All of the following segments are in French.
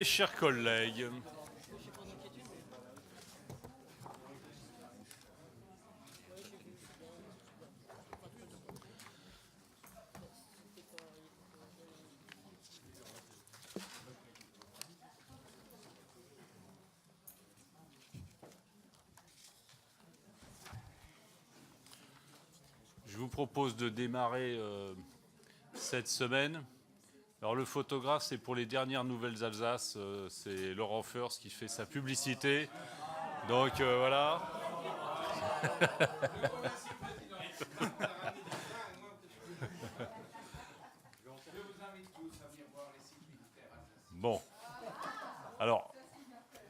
Chers collègues, je vous propose de démarrer cette semaine. Alors le photographe, c'est pour les dernières nouvelles Alsace, c'est Laurent First qui fait sa publicité. Donc voilà. Bon. Alors,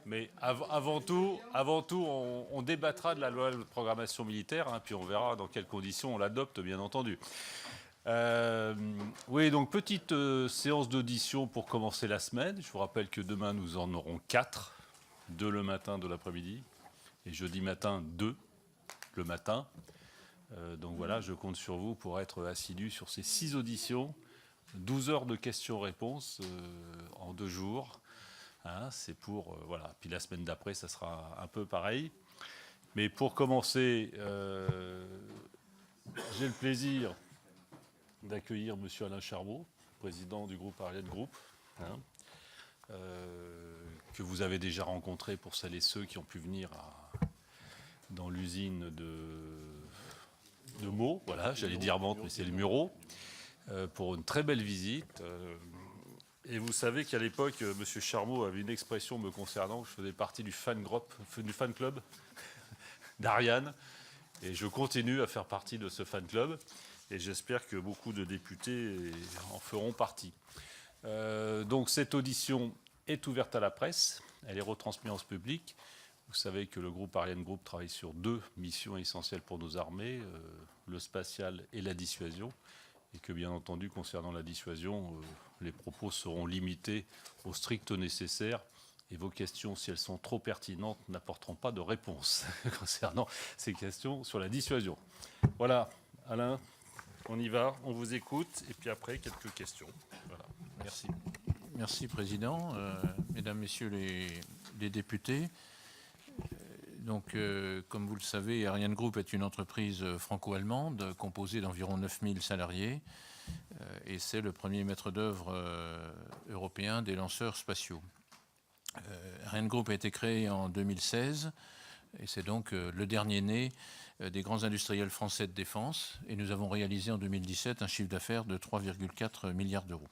mais avant tout, on débattra de la loi de programmation militaire, hein, puis on verra dans quelles conditions on l'adopte, bien entendu. Oui, donc petite séance d'audition pour commencer la semaine. Je vous rappelle que demain, nous en aurons 4. 2 le matin, 2 l'après-midi. Et jeudi matin, 2 le matin. Donc voilà, je compte sur vous pour être assidu sur ces 6 auditions. 12 heures de questions-réponses en 2 jours. Hein, c'est pour... voilà. Puis la semaine d'après, ça sera un peu pareil. Mais pour commencer, j'ai le plaisir d'accueillir M. Alain Charmeau, président du groupe Ariane Group, hein, que vous avez déjà rencontré pour celles et ceux qui ont pu venir dans l'usine de Meaux, voilà, j'allais dire Mantes, mais c'est le Mureau, pour une très belle visite. Et vous savez qu'à l'époque, M. Charmeau avait une expression me concernant, je faisais partie du fan club d'Ariane, et je continue à faire partie de ce fan club. Et j'espère que beaucoup de députés en feront partie. Donc cette audition est ouverte à la presse, elle est retransmise en public. Vous savez que le groupe Ariane Group travaille sur 2 missions essentielles pour nos armées, le spatial et la dissuasion. Et que bien entendu, concernant la dissuasion, les propos seront limités au strict nécessaire. Et vos questions, si elles sont trop pertinentes, n'apporteront pas de réponse concernant ces questions sur la dissuasion. Voilà, Alain. On y va, on vous écoute, et puis après, quelques questions. Voilà. Merci. Merci, Président. Mesdames, Messieurs les députés, donc, comme vous le savez, Ariane Group est une entreprise franco-allemande composée d'environ 9000 salariés, et c'est le premier maître d'œuvre européen des lanceurs spatiaux. Ariane Group a été créé en 2016, et c'est donc le dernier né des grands industriels français de défense, et nous avons réalisé en 2017 un chiffre d'affaires de 3,4 milliards d'euros.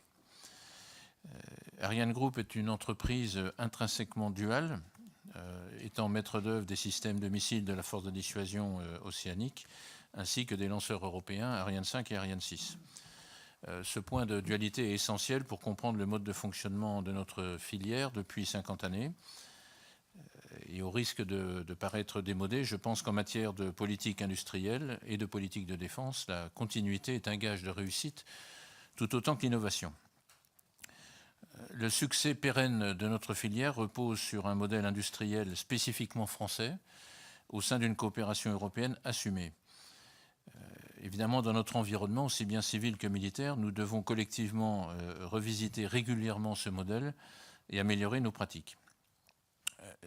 Ariane Group est une entreprise intrinsèquement duale, étant maître d'œuvre des systèmes de missiles de la force de dissuasion océanique, ainsi que des lanceurs européens Ariane 5 et Ariane 6. Ce point de dualité est essentiel pour comprendre le mode de fonctionnement de notre filière depuis 50 années. Et au risque de paraître démodé, je pense qu'en matière de politique industrielle et de politique de défense, la continuité est un gage de réussite tout autant que l'innovation. Le succès pérenne de notre filière repose sur un modèle industriel spécifiquement français au sein d'une coopération européenne assumée. Évidemment, dans notre environnement, aussi bien civil que militaire, nous devons collectivement revisiter régulièrement ce modèle et améliorer nos pratiques.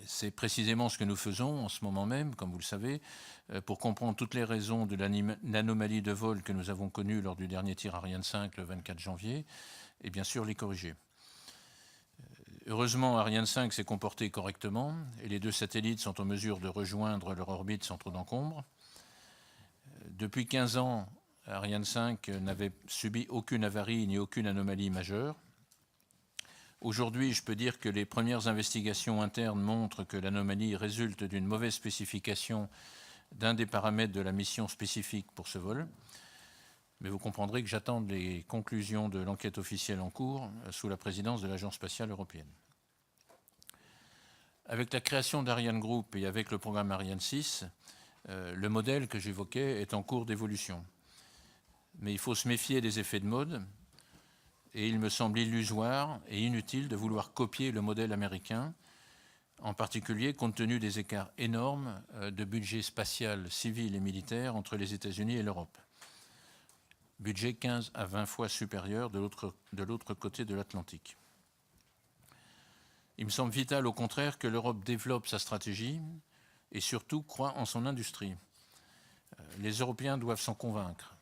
C'est précisément ce que nous faisons en ce moment même, comme vous le savez, pour comprendre toutes les raisons de l'anomalie de vol que nous avons connue lors du dernier tir Ariane 5 le 24 janvier, et bien sûr les corriger. Heureusement, Ariane 5 s'est comporté correctement et les 2 satellites sont en mesure de rejoindre leur orbite sans trop d'encombre. Depuis 15 ans, Ariane 5 n'avait subi aucune avarie ni aucune anomalie majeure. Aujourd'hui, je peux dire que les premières investigations internes montrent que l'anomalie résulte d'une mauvaise spécification d'un des paramètres de la mission spécifique pour ce vol. Mais vous comprendrez que j'attends les conclusions de l'enquête officielle en cours sous la présidence de l'Agence spatiale européenne. Avec la création d'Ariane Group et avec le programme Ariane 6, le modèle que j'évoquais est en cours d'évolution. Mais il faut se méfier des effets de mode. Et il me semble illusoire et inutile de vouloir copier le modèle américain, en particulier compte tenu des écarts énormes de budget spatial civil et militaire entre les États-Unis et l'Europe. Budget 15 à 20 fois supérieur de l'autre côté de l'Atlantique. Il me semble vital, au contraire, que l'Europe développe sa stratégie et surtout croit en son industrie. Les Européens doivent s'en convaincre.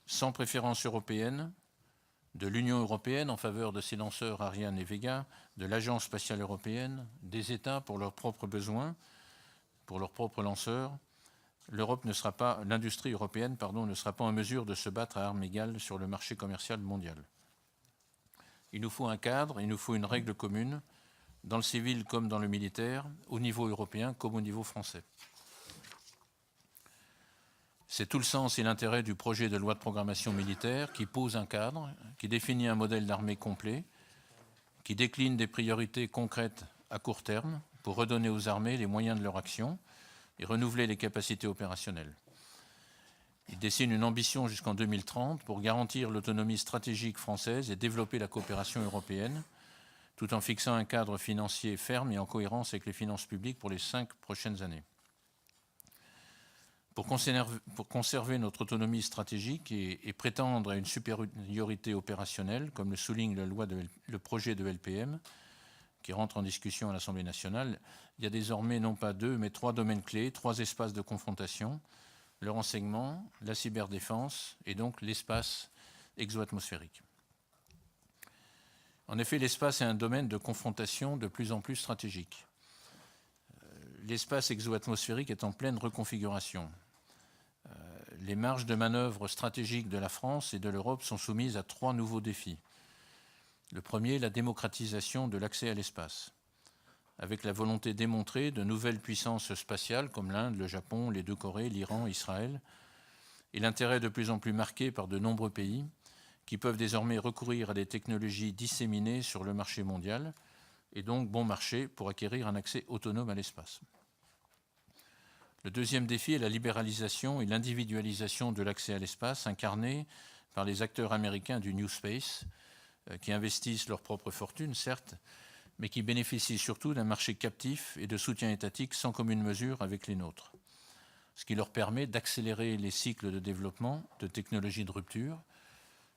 Sans préférence européenne, de l'Union européenne en faveur de ses lanceurs Ariane et Vega, de l'Agence spatiale européenne, des États pour leurs propres besoins, pour leurs propres lanceurs, l'industrie européenne ne sera pas en mesure de se battre à armes égales sur le marché commercial mondial. Il nous faut un cadre, il nous faut une règle commune, dans le civil comme dans le militaire, au niveau européen comme au niveau français. C'est tout le sens et l'intérêt du projet de loi de programmation militaire qui pose un cadre, qui définit un modèle d'armée complet, qui décline des priorités concrètes à court terme pour redonner aux armées les moyens de leur action et renouveler les capacités opérationnelles. Il dessine une ambition jusqu'en 2030 pour garantir l'autonomie stratégique française et développer la coopération européenne, tout en fixant un cadre financier ferme et en cohérence avec les finances publiques pour les 5 prochaines années. Pour conserver notre autonomie stratégique et prétendre à une supériorité opérationnelle, comme le souligne le projet de LPM, qui rentre en discussion à l'Assemblée nationale, il y a désormais non pas 2, mais 3 domaines clés, 3 espaces de confrontation, le renseignement, la cyberdéfense et donc l'espace exoatmosphérique. En effet, l'espace est un domaine de confrontation de plus en plus stratégique. L'espace exoatmosphérique est en pleine reconfiguration. Les marges de manœuvre stratégiques de la France et de l'Europe sont soumises à 3 nouveaux défis. Le premier, la démocratisation de l'accès à l'espace, avec la volonté démontrée de nouvelles puissances spatiales comme l'Inde, le Japon, les 2 Corées, l'Iran, Israël, et l'intérêt de plus en plus marqué par de nombreux pays qui peuvent désormais recourir à des technologies disséminées sur le marché mondial et donc bon marché pour acquérir un accès autonome à l'espace. Le deuxième défi est la libéralisation et l'individualisation de l'accès à l'espace incarné par les acteurs américains du New Space qui investissent leur propre fortune, certes, mais qui bénéficient surtout d'un marché captif et de soutien étatique sans commune mesure avec les nôtres, ce qui leur permet d'accélérer les cycles de développement de technologies de rupture,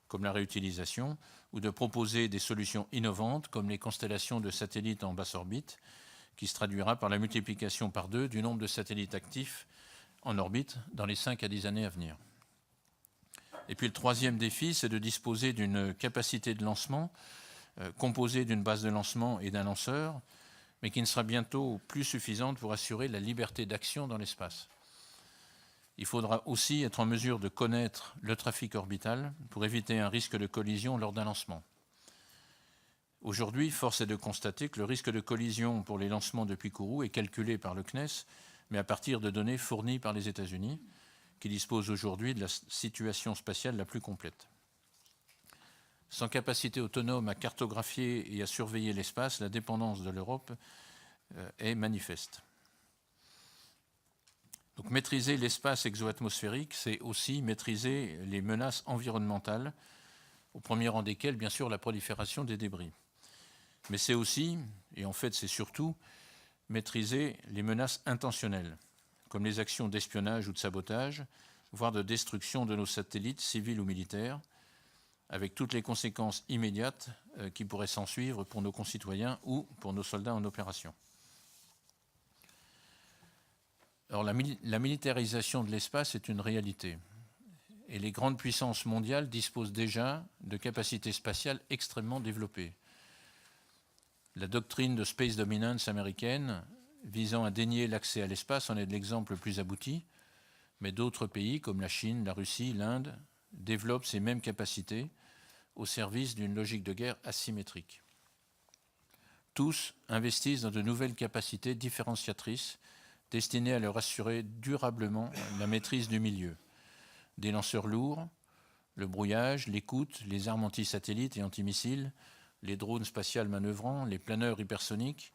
comme la réutilisation, ou de proposer des solutions innovantes, comme les constellations de satellites en basse orbite, qui se traduira par la multiplication par 2 du nombre de satellites actifs en orbite dans les 5 à 10 années à venir. Et puis le troisième défi, c'est de disposer d'une capacité de lancement composée d'une base de lancement et d'un lanceur, mais qui ne sera bientôt plus suffisante pour assurer la liberté d'action dans l'espace. Il faudra aussi être en mesure de connaître le trafic orbital pour éviter un risque de collision lors d'un lancement. Aujourd'hui, force est de constater que le risque de collision pour les lancements depuis Kourou est calculé par le CNES, mais à partir de données fournies par les États-Unis, qui disposent aujourd'hui de la situation spatiale la plus complète. Sans capacité autonome à cartographier et à surveiller l'espace, la dépendance de l'Europe est manifeste. Donc, maîtriser l'espace exoatmosphérique, c'est aussi maîtriser les menaces environnementales, au premier rang desquelles, bien sûr, la prolifération des débris. Mais c'est aussi, et en fait c'est surtout, maîtriser les menaces intentionnelles, comme les actions d'espionnage ou de sabotage, voire de destruction de nos satellites civils ou militaires, avec toutes les conséquences immédiates qui pourraient s'ensuivre pour nos concitoyens ou pour nos soldats en opération. Alors la militarisation de l'espace est une réalité. Et les grandes puissances mondiales disposent déjà de capacités spatiales extrêmement développées. La doctrine de Space Dominance américaine, visant à dénier l'accès à l'espace, en est l'exemple le plus abouti, mais d'autres pays comme la Chine, la Russie, l'Inde développent ces mêmes capacités au service d'une logique de guerre asymétrique. Tous investissent dans de nouvelles capacités différenciatrices destinées à leur assurer durablement la maîtrise du milieu. Des lanceurs lourds, le brouillage, l'écoute, les armes anti-satellites et antimissiles, les drones spatials manœuvrants, les planeurs hypersoniques,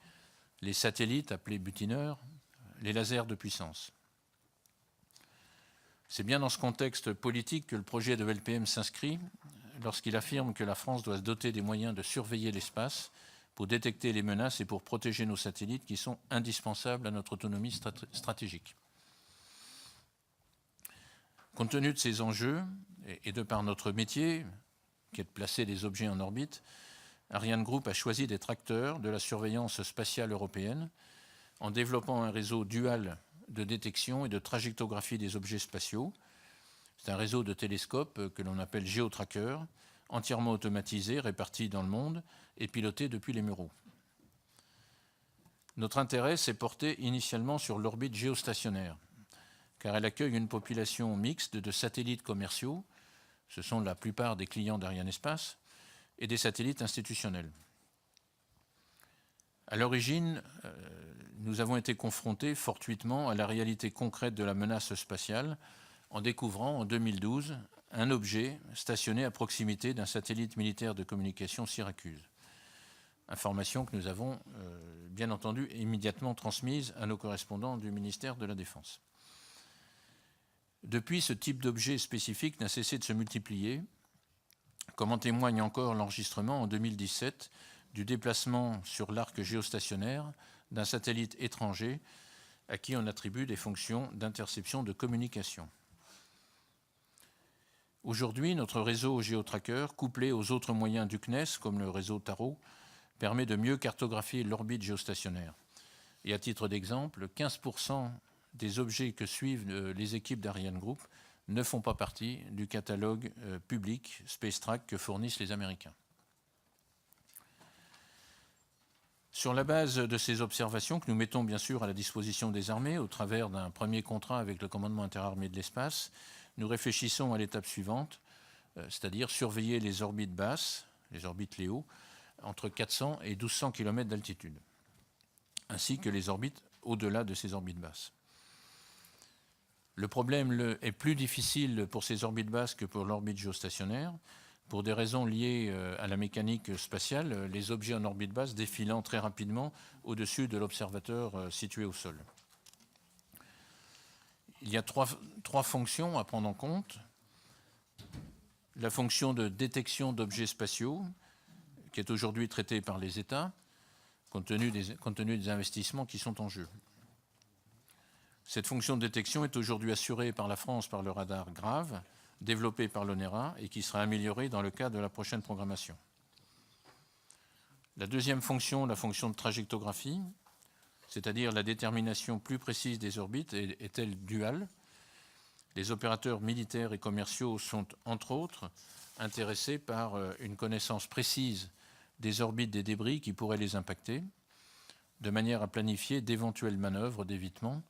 les satellites appelés butineurs, les lasers de puissance. C'est bien dans ce contexte politique que le projet de LPM s'inscrit lorsqu'il affirme que la France doit se doter des moyens de surveiller l'espace pour détecter les menaces et pour protéger nos satellites qui sont indispensables à notre autonomie stratégique. Compte tenu de ces enjeux et de par notre métier, qui est de placer des objets en orbite, Ariane Group a choisi d'être acteur de la surveillance spatiale européenne en développant un réseau dual de détection et de trajectographie des objets spatiaux. C'est un réseau de télescopes que l'on appelle GeoTracker, entièrement automatisé, réparti dans le monde et piloté depuis les Mureaux. Notre intérêt s'est porté initialement sur l'orbite géostationnaire, car elle accueille une population mixte de satellites commerciaux, ce sont la plupart des clients d'Arianespace, et des satellites institutionnels. À l'origine, nous avons été confrontés fortuitement à la réalité concrète de la menace spatiale en découvrant en 2012 un objet stationné à proximité d'un satellite militaire de communication Syracuse. Information que nous avons bien entendu immédiatement transmise à nos correspondants du ministère de la Défense. Depuis, ce type d'objet spécifique n'a cessé de se multiplier, comme en témoigne encore l'enregistrement en 2017 du déplacement sur l'arc géostationnaire d'un satellite étranger à qui on attribue des fonctions d'interception de communication. Aujourd'hui, notre réseau GeoTracker, couplé aux autres moyens du CNES, comme le réseau TARO, permet de mieux cartographier l'orbite géostationnaire. Et à titre d'exemple, 15% des objets que suivent les équipes d'Ariane Group ne font pas partie du catalogue public SpaceTrack que fournissent les Américains. Sur la base de ces observations que nous mettons bien sûr à la disposition des armées au travers d'un premier contrat avec le commandement interarmé de l'espace, nous réfléchissons à l'étape suivante, c'est-à-dire surveiller les orbites basses, les orbites Léo, entre 400 et 1200 km d'altitude, ainsi que les orbites au-delà de ces orbites basses. Le problème est plus difficile pour ces orbites basses que pour l'orbite géostationnaire, pour des raisons liées à la mécanique spatiale, les objets en orbite basse défilant très rapidement au-dessus de l'observateur situé au sol. Il y a trois fonctions à prendre en compte. La fonction de détection d'objets spatiaux, qui est aujourd'hui traitée par les États, compte tenu des investissements qui sont en jeu. Cette fonction de détection est aujourd'hui assurée par la France par le radar GRAVE, développé par l'ONERA et qui sera amélioré dans le cadre de la prochaine programmation. La deuxième fonction, la fonction de trajectographie, c'est-à-dire la détermination plus précise des orbites, est-elle duale. Les opérateurs militaires et commerciaux sont, entre autres, intéressés par une connaissance précise des orbites des débris qui pourraient les impacter, de manière à planifier d'éventuelles manœuvres d'évitement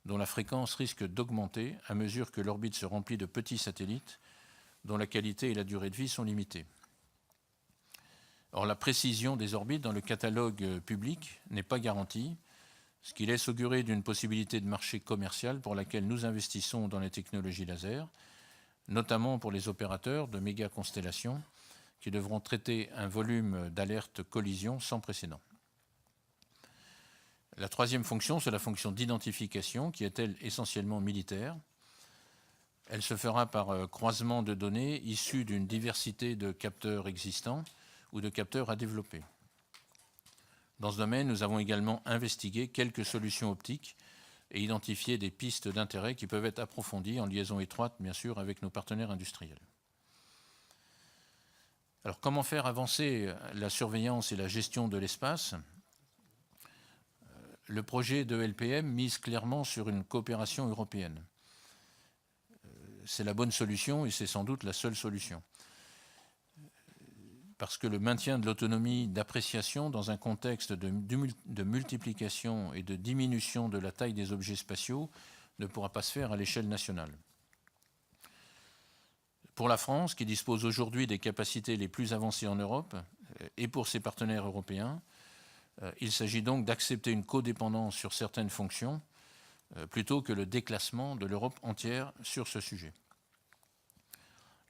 dont la fréquence risque d'augmenter à mesure que l'orbite se remplit de petits satellites dont la qualité et la durée de vie sont limitées. Or, la précision des orbites dans le catalogue public n'est pas garantie, ce qui laisse augurer d'une possibilité de marché commercial pour laquelle nous investissons dans les technologies laser, notamment pour les opérateurs de méga-constellations qui devront traiter un volume d'alerte collision sans précédent. La troisième fonction, c'est la fonction d'identification, qui est, elle, essentiellement militaire. Elle se fera par croisement de données issues d'une diversité de capteurs existants ou de capteurs à développer. Dans ce domaine, nous avons également investigué quelques solutions optiques et identifié des pistes d'intérêt qui peuvent être approfondies en liaison étroite, bien sûr, avec nos partenaires industriels. Alors, comment faire avancer la surveillance et la gestion de l'espace ? Le projet de LPM mise clairement sur une coopération européenne. C'est la bonne solution et c'est sans doute la seule solution. Parce que le maintien de l'autonomie d'appréciation dans un contexte de multiplication et de diminution de la taille des objets spatiaux ne pourra pas se faire à l'échelle nationale. Pour la France, qui dispose aujourd'hui des capacités les plus avancées en Europe, et pour ses partenaires européens, il s'agit donc d'accepter une codépendance sur certaines fonctions plutôt que le déclassement de l'Europe entière sur ce sujet.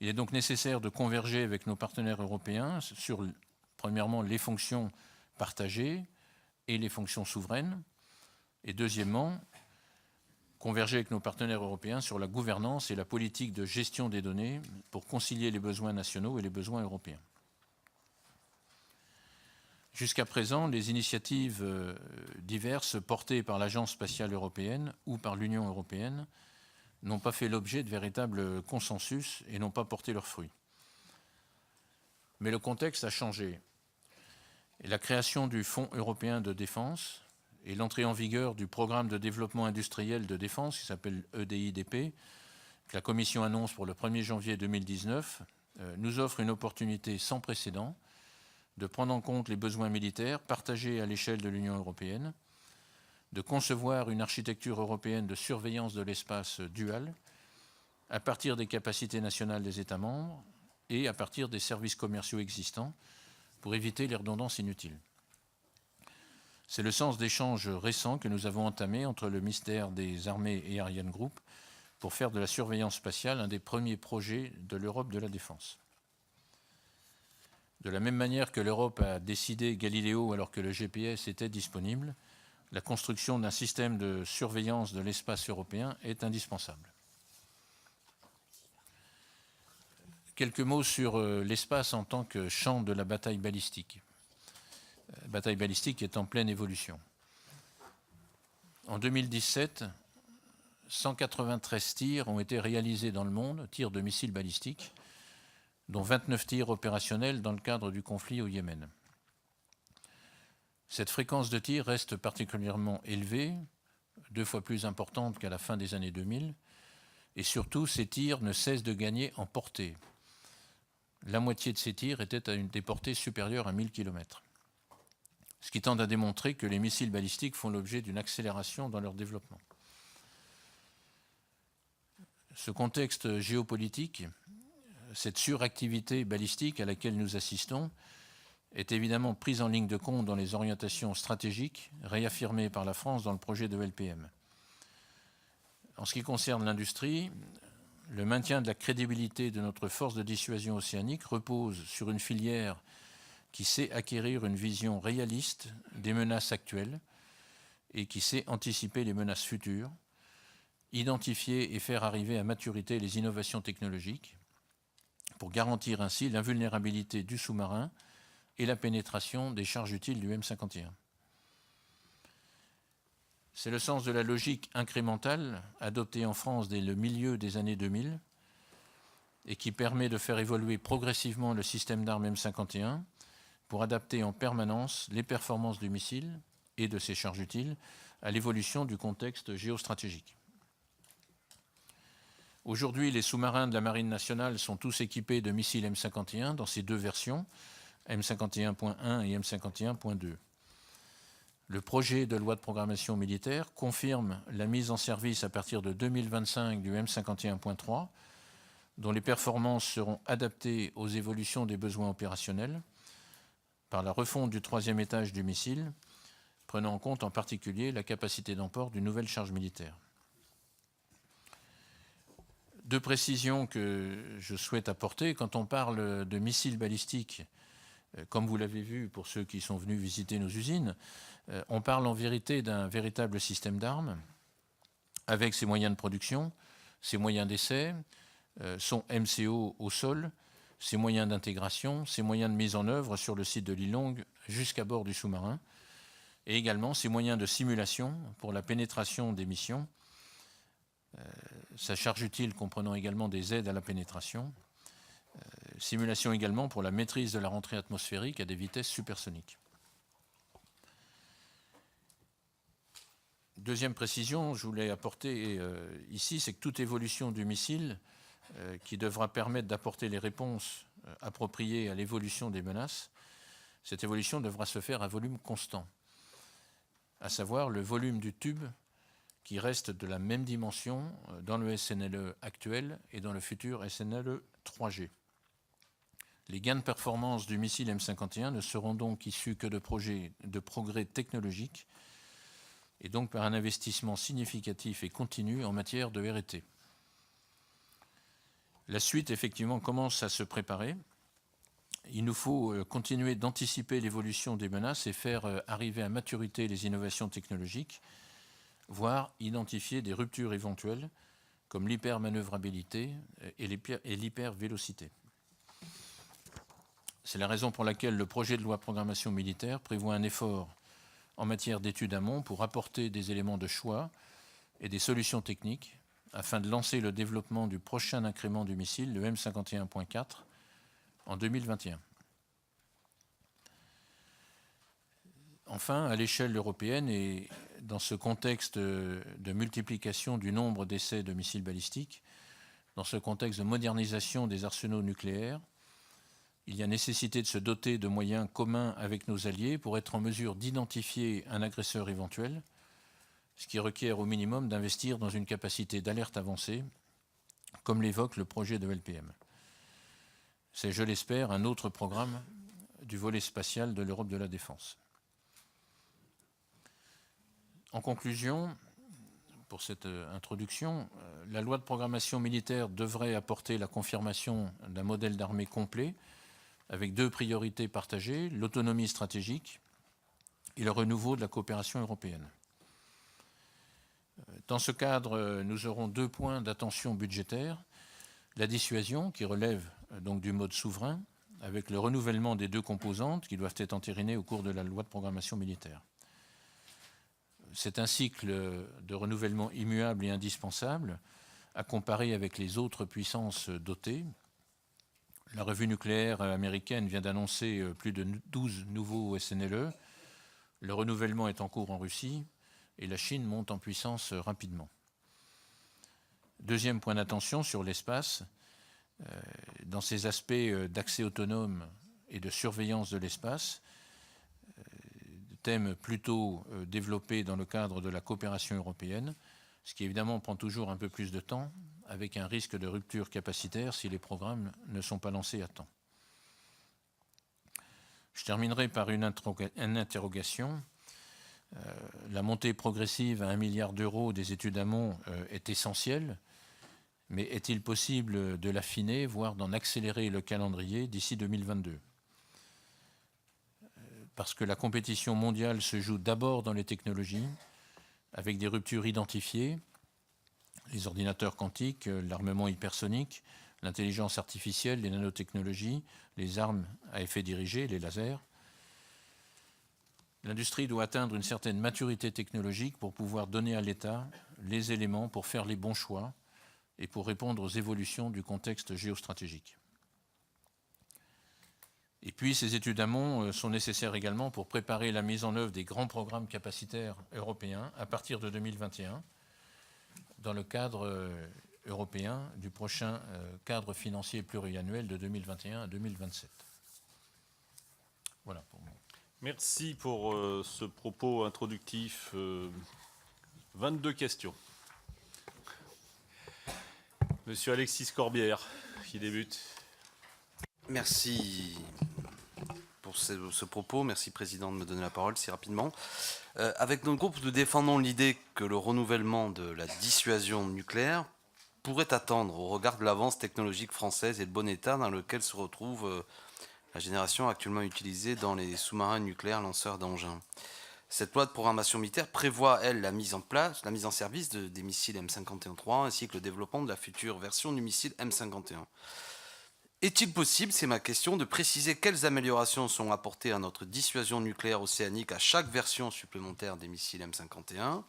Il est donc nécessaire de converger avec nos partenaires européens sur, premièrement, les fonctions partagées et les fonctions souveraines, et deuxièmement, converger avec nos partenaires européens sur la gouvernance et la politique de gestion des données pour concilier les besoins nationaux et les besoins européens. Jusqu'à présent, les initiatives diverses portées par l'Agence spatiale européenne ou par l'Union européenne n'ont pas fait l'objet de véritables consensus et n'ont pas porté leurs fruits. Mais le contexte a changé. Et la création du Fonds européen de défense et l'entrée en vigueur du programme de développement industriel de défense, qui s'appelle EDIDP, que la Commission annonce pour le 1er janvier 2019, nous offre une opportunité sans précédent de prendre en compte les besoins militaires partagés à l'échelle de l'Union européenne, de concevoir une architecture européenne de surveillance de l'espace dual à partir des capacités nationales des États membres et à partir des services commerciaux existants pour éviter les redondances inutiles. C'est le sens d'échanges récents que nous avons entamés entre le ministère des Armées et Ariane Group pour faire de la surveillance spatiale un des premiers projets de l'Europe de la défense. De la même manière que l'Europe a décidé Galileo alors que le GPS était disponible, la construction d'un système de surveillance de l'espace européen est indispensable. Quelques mots sur l'espace en tant que champ de la bataille balistique. Bataille balistique est en pleine évolution. En 2017, 193 tirs ont été réalisés dans le monde, tirs de missiles balistiques, dont 29 tirs opérationnels dans le cadre du conflit au Yémen. Cette fréquence de tir reste particulièrement élevée, 2 fois plus importante qu'à la fin des années 2000, et surtout ces tirs ne cessent de gagner en portée. La moitié de ces tirs étaient à des portées supérieures à 1000 km. Ce qui tend à démontrer que les missiles balistiques font l'objet d'une accélération dans leur développement. Ce contexte géopolitique, cette suractivité balistique à laquelle nous assistons, est évidemment prise en ligne de compte dans les orientations stratégiques réaffirmées par la France dans le projet de LPM. En ce qui concerne l'industrie, le maintien de la crédibilité de notre force de dissuasion océanique repose sur une filière qui sait acquérir une vision réaliste des menaces actuelles et qui sait anticiper les menaces futures, identifier et faire arriver à maturité les innovations technologiques pour garantir ainsi l'invulnérabilité du sous-marin et la pénétration des charges utiles du M51. C'est le sens de la logique incrémentale adoptée en France dès le milieu des années 2000 et qui permet de faire évoluer progressivement le système d'armes M51 pour adapter en permanence les performances du missile et de ses charges utiles à l'évolution du contexte géostratégique. Aujourd'hui, les sous-marins de la Marine nationale sont tous équipés de missiles M51 dans ces 2 versions, M51.1 et M51.2. Le projet de loi de programmation militaire confirme la mise en service à partir de 2025 du M51.3, dont les performances seront adaptées aux évolutions des besoins opérationnels par la refonte du 3e étage du missile, prenant en compte en particulier la capacité d'emport d'une nouvelle charge militaire. 2 précisions que je souhaite apporter. Quand on parle de missiles balistiques, comme vous l'avez vu pour ceux qui sont venus visiter nos usines, on parle en vérité d'un véritable système d'armes avec ses moyens de production, ses moyens d'essai, son MCO au sol, ses moyens d'intégration, ses moyens de mise en œuvre sur le site de l'île Longue jusqu'à bord du sous-marin, et également ses moyens de simulation pour la pénétration des missions, sa charge utile comprenant également des aides à la pénétration, simulation également pour la maîtrise de la rentrée atmosphérique à des vitesses supersoniques. Deuxième précision, je voulais apporter ici, c'est que toute évolution du missile qui devra permettre d'apporter les réponses appropriées à l'évolution des menaces, cette évolution devra se faire à volume constant, à savoir le volume du tube qui reste de la même dimension dans le SNLE actuel et dans le futur SNLE 3G. Les gains de performance du missile M51 ne seront donc issus que de progrès technologiques et donc par un investissement significatif et continu en matière de R&T. La suite, effectivement, commence à se préparer. Il nous faut continuer d'anticiper l'évolution des menaces et faire arriver à maturité les innovations technologiques, voire identifier des ruptures éventuelles comme l'hypermanœuvrabilité et l'hypervélocité. C'est la raison pour laquelle le projet de loi de programmation militaire prévoit un effort en matière d'études amont pour apporter des éléments de choix et des solutions techniques afin de lancer le développement du prochain incrément du missile, le M51.4, en 2021. Enfin, à l'échelle européenne et dans ce contexte de multiplication du nombre d'essais de missiles balistiques, dans ce contexte de modernisation des arsenaux nucléaires, il y a nécessité de se doter de moyens communs avec nos alliés pour être en mesure d'identifier un agresseur éventuel, ce qui requiert au minimum d'investir dans une capacité d'alerte avancée, comme l'évoque le projet de LPM. C'est, je l'espère, un autre programme du volet spatial de l'Europe de la défense. En conclusion, pour cette introduction, la loi de programmation militaire devrait apporter la confirmation d'un modèle d'armée complet avec 2 priorités partagées, l'autonomie stratégique et le renouveau de la coopération européenne. Dans ce cadre, nous aurons 2 points d'attention budgétaire. La dissuasion, qui relève donc du mode souverain, avec le renouvellement des 2 composantes qui doivent être entérinées au cours de la loi de programmation militaire. C'est un cycle de renouvellement immuable et indispensable à comparer avec les autres puissances dotées. La revue nucléaire américaine vient d'annoncer plus de 12 nouveaux SNLE. Le renouvellement est en cours en Russie et la Chine monte en puissance rapidement. Deuxième point d'attention sur l'espace, dans ces aspects d'accès autonome et de surveillance de l'espace, thème plutôt développé dans le cadre de la coopération européenne, ce qui évidemment prend toujours un peu plus de temps, avec un risque de rupture capacitaire si les programmes ne sont pas lancés à temps. Je terminerai par une interrogation. La montée progressive à 1 milliard d'euros des études amont est essentielle, mais est-il possible de l'affiner, voire d'en accélérer le calendrier d'ici 2022 ? Parce que la compétition mondiale se joue d'abord dans les technologies, avec des ruptures identifiées, les ordinateurs quantiques, l'armement hypersonique, l'intelligence artificielle, les nanotechnologies, les armes à effet dirigé, les lasers. L'industrie doit atteindre une certaine maturité technologique pour pouvoir donner à l'État les éléments pour faire les bons choix et pour répondre aux évolutions du contexte géostratégique. Et puis, ces études amont sont nécessaires également pour préparer la mise en œuvre des grands programmes capacitaires européens à partir de 2021, dans le cadre européen du prochain cadre financier pluriannuel de 2021 à 2027. Voilà pour moi. Merci pour ce propos introductif. 22 questions. Monsieur Alexis Corbière, qui débute. Merci pour ce propos. Merci, Président, de me donner la parole si rapidement. Avec notre groupe, nous défendons l'idée que le renouvellement de la dissuasion nucléaire pourrait attendre au regard de l'avance technologique française et le bon état dans lequel se retrouve la génération actuellement utilisée dans les sous-marins nucléaires lanceurs d'engins. Cette loi de programmation militaire prévoit, elle, la mise en service des missiles M51-3 ainsi que le développement de la future version du missile M51. Est-il possible, c'est ma question, de préciser quelles améliorations sont apportées à notre dissuasion nucléaire océanique à chaque version supplémentaire des missiles M51 ?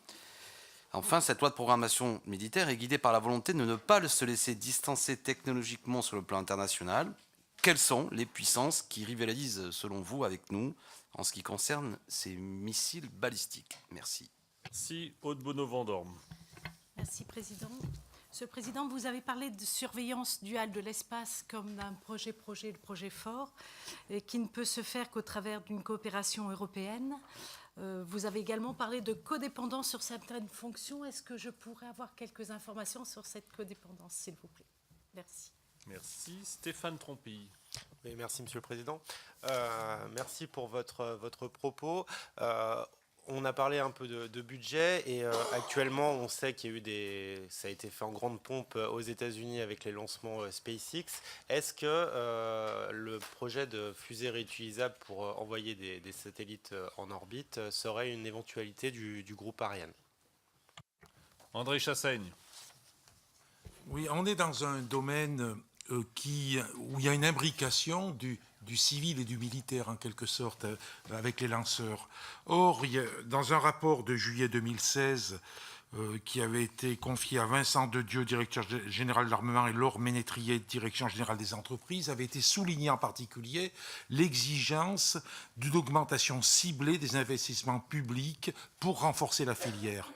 Enfin, cette loi de programmation militaire est guidée par la volonté de ne pas se laisser distancer technologiquement sur le plan international. Quelles sont les puissances qui rivalisent, selon vous, avec nous en ce qui concerne ces missiles balistiques ? Merci. Merci, Aude Bonneau-Vendorme. Merci, Président. Monsieur le Président, vous avez parlé de surveillance duale de l'espace comme d'un le projet fort, et qui ne peut se faire qu'au travers d'une coopération européenne. Vous avez également parlé de codépendance sur certaines fonctions. Est-ce que je pourrais avoir quelques informations sur cette codépendance, s'il vous plaît ? Merci. Merci. Stéphane Trompille. Oui, merci, Monsieur le Président. Merci pour votre propos. On a parlé un peu de budget et actuellement, on sait qu'il y a eu ça a été fait en grande pompe aux États-Unis avec les lancements SpaceX. Est-ce que le projet de fusée réutilisable pour envoyer des satellites en orbite serait une éventualité du groupe Ariane ? André Chassaigne. Oui, on est dans un domaine où il y a une imbrication du civil et du militaire, en quelque sorte, avec les lanceurs. Or, dans un rapport de juillet 2016 qui avait été confié à Vincent Dedieu, directeur général de l'armement, et Laure Ménétrier, direction générale des entreprises, avait été souligné en particulier l'exigence d'une augmentation ciblée des investissements publics pour renforcer la filière,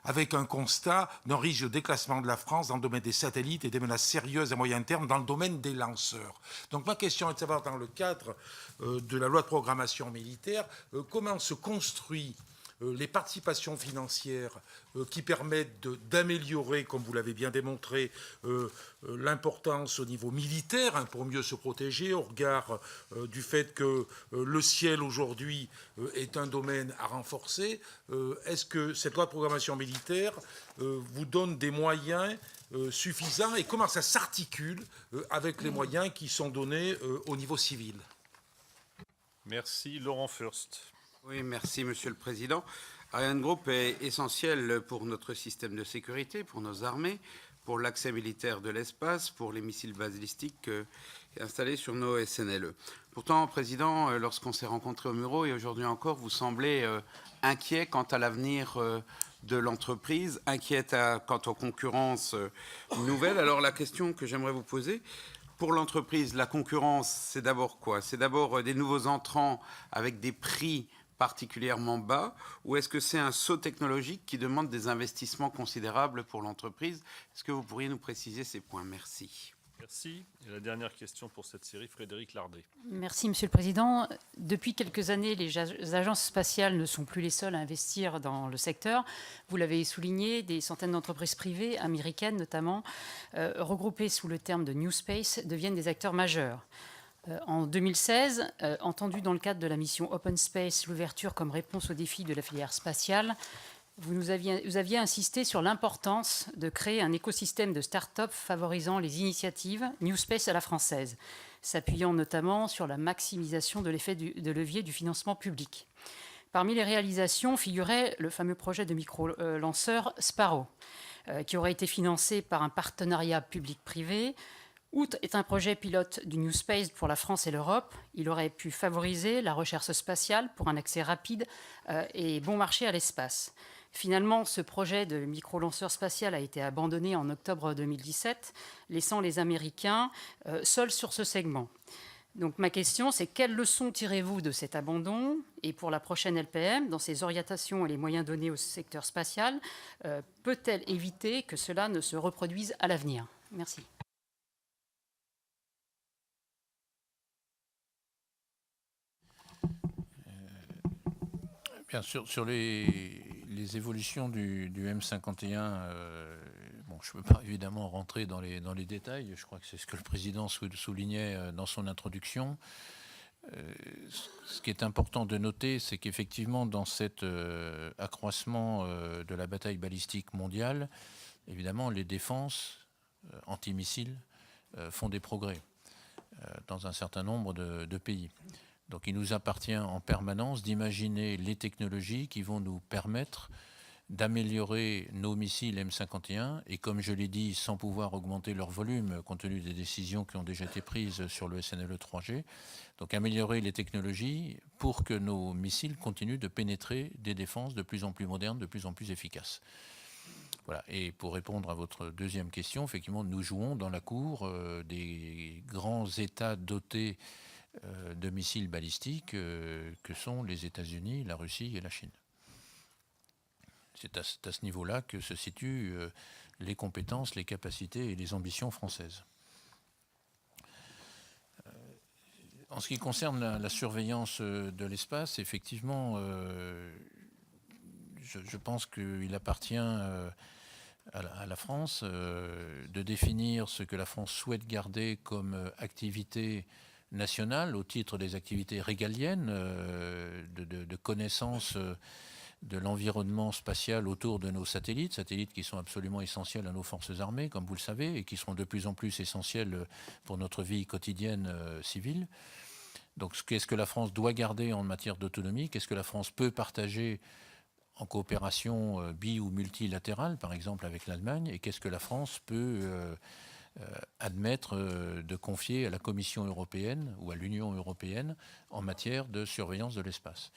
avec un constat d'un risque de déclassement de la France dans le domaine des satellites et des menaces sérieuses à moyen terme dans le domaine des lanceurs. Donc ma question est de savoir, dans le cadre de la loi de programmation militaire, comment se construit les participations financières qui permettent d'améliorer, comme vous l'avez bien démontré, l'importance au niveau militaire, hein, pour mieux se protéger au regard du fait que le ciel aujourd'hui est un domaine à renforcer. Est-ce que cette loi de programmation militaire vous donne des moyens suffisants et comment ça s'articule avec les moyens qui sont donnés au niveau civil? Merci. Laurent Furst. Oui, merci Monsieur le Président. ArianeGroup est essentiel pour notre système de sécurité, pour nos armées, pour l'accès militaire de l'espace, pour les missiles balistiques installés sur nos SNLE. Pourtant, Président, lorsqu'on s'est rencontrés au Muro et aujourd'hui encore, vous semblez inquiet quant à l'avenir de l'entreprise, inquiète quant aux concurrences nouvelles. Alors la question que j'aimerais vous poser, pour l'entreprise, la concurrence, c'est d'abord quoi? C'est d'abord des nouveaux entrants avec des prix particulièrement bas, ou est-ce que c'est un saut technologique qui demande des investissements considérables pour l'entreprise? Est-ce que vous pourriez nous préciser ces points? Merci. Merci. Et la dernière question pour cette série, Frédéric Lardet. Merci, Monsieur le Président. Depuis quelques années, les agences spatiales ne sont plus les seules à investir dans le secteur. Vous l'avez souligné, des centaines d'entreprises privées, américaines notamment, regroupées sous le terme de New Space, deviennent des acteurs majeurs. En 2016, entendu dans le cadre de la mission Open Space, l'ouverture comme réponse aux défis de la filière spatiale, vous aviez insisté sur l'importance de créer un écosystème de start-up favorisant les initiatives New Space à la française, s'appuyant notamment sur la maximisation de l'effet de levier du financement public. Parmi les réalisations figurait le fameux projet de micro-lanceur Sparrow, qui aurait été financé par un partenariat public-privé. Outre est un projet pilote du New Space pour la France et l'Europe, il aurait pu favoriser la recherche spatiale pour un accès rapide et bon marché à l'espace. Finalement, ce projet de micro-lanceur spatial a été abandonné en octobre 2017, laissant les Américains seuls sur ce segment. Donc ma question, c'est quelles leçons tirez-vous de cet abandon? Et pour la prochaine LPM, dans ses orientations et les moyens donnés au secteur spatial, peut-elle éviter que cela ne se reproduise à l'avenir? Merci. Bien sûr, sur les évolutions du M51, bon, je ne peux pas évidemment rentrer dans les détails, je crois que c'est ce que le Président soulignait dans son introduction. Ce qui est important de noter, c'est qu'effectivement, dans cet accroissement de la bataille balistique mondiale, évidemment, les défenses antimissiles font des progrès dans un certain nombre de pays. Donc il nous appartient en permanence d'imaginer les technologies qui vont nous permettre d'améliorer nos missiles M51 et, comme je l'ai dit, sans pouvoir augmenter leur volume compte tenu des décisions qui ont déjà été prises sur le SNLE 3G, donc améliorer les technologies pour que nos missiles continuent de pénétrer des défenses de plus en plus modernes, de plus en plus efficaces. Voilà. Et pour répondre à votre deuxième question, effectivement, nous jouons dans la cour des grands États dotés de missiles balistiques que sont les États-Unis, la Russie et la Chine. C'est à ce niveau-là que se situent les compétences, les capacités et les ambitions françaises. En ce qui concerne la surveillance de l'espace, effectivement, je pense qu'il appartient à la France de définir ce que la France souhaite garder comme activité nationale au titre des activités régaliennes de connaissance de l'environnement spatial autour de nos satellites qui sont absolument essentiels à nos forces armées, comme vous le savez, et qui seront de plus en plus essentiels pour notre vie quotidienne civile. Donc, qu'est-ce que la France doit garder en matière d'autonomie? Qu'est-ce que la France peut partager en coopération bi- ou multilatérale, par exemple avec l'Allemagne? Et qu'est-ce que la France peut admettre de confier à la Commission européenne ou à l'Union européenne en matière de surveillance de l'espace?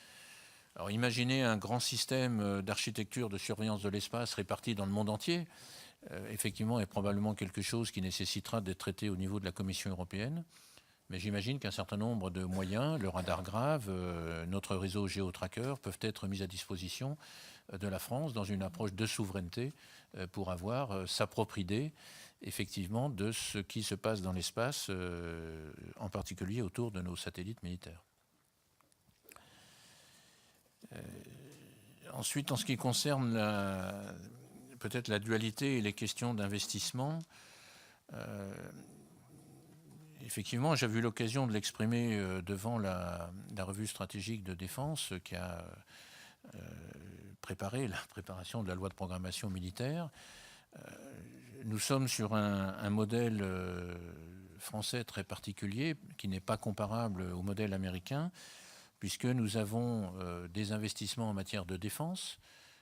Alors imaginez un grand système d'architecture de surveillance de l'espace réparti dans le monde entier, effectivement, est probablement quelque chose qui nécessitera d'être traité au niveau de la Commission européenne. Mais j'imagine qu'un certain nombre de moyens, le radar grave, notre réseau GeoTracker, peuvent être mis à disposition de la France dans une approche de souveraineté pour avoir sa propre idée, effectivement, de ce qui se passe dans l'espace, en particulier autour de nos satellites militaires. Ensuite, en ce qui concerne peut-être la dualité et les questions d'investissement, effectivement, j'avais eu l'occasion de l'exprimer devant la revue stratégique de défense qui a préparé la préparation de la loi de programmation militaire. Nous sommes sur un modèle français très particulier qui n'est pas comparable au modèle américain, puisque nous avons des investissements en matière de défense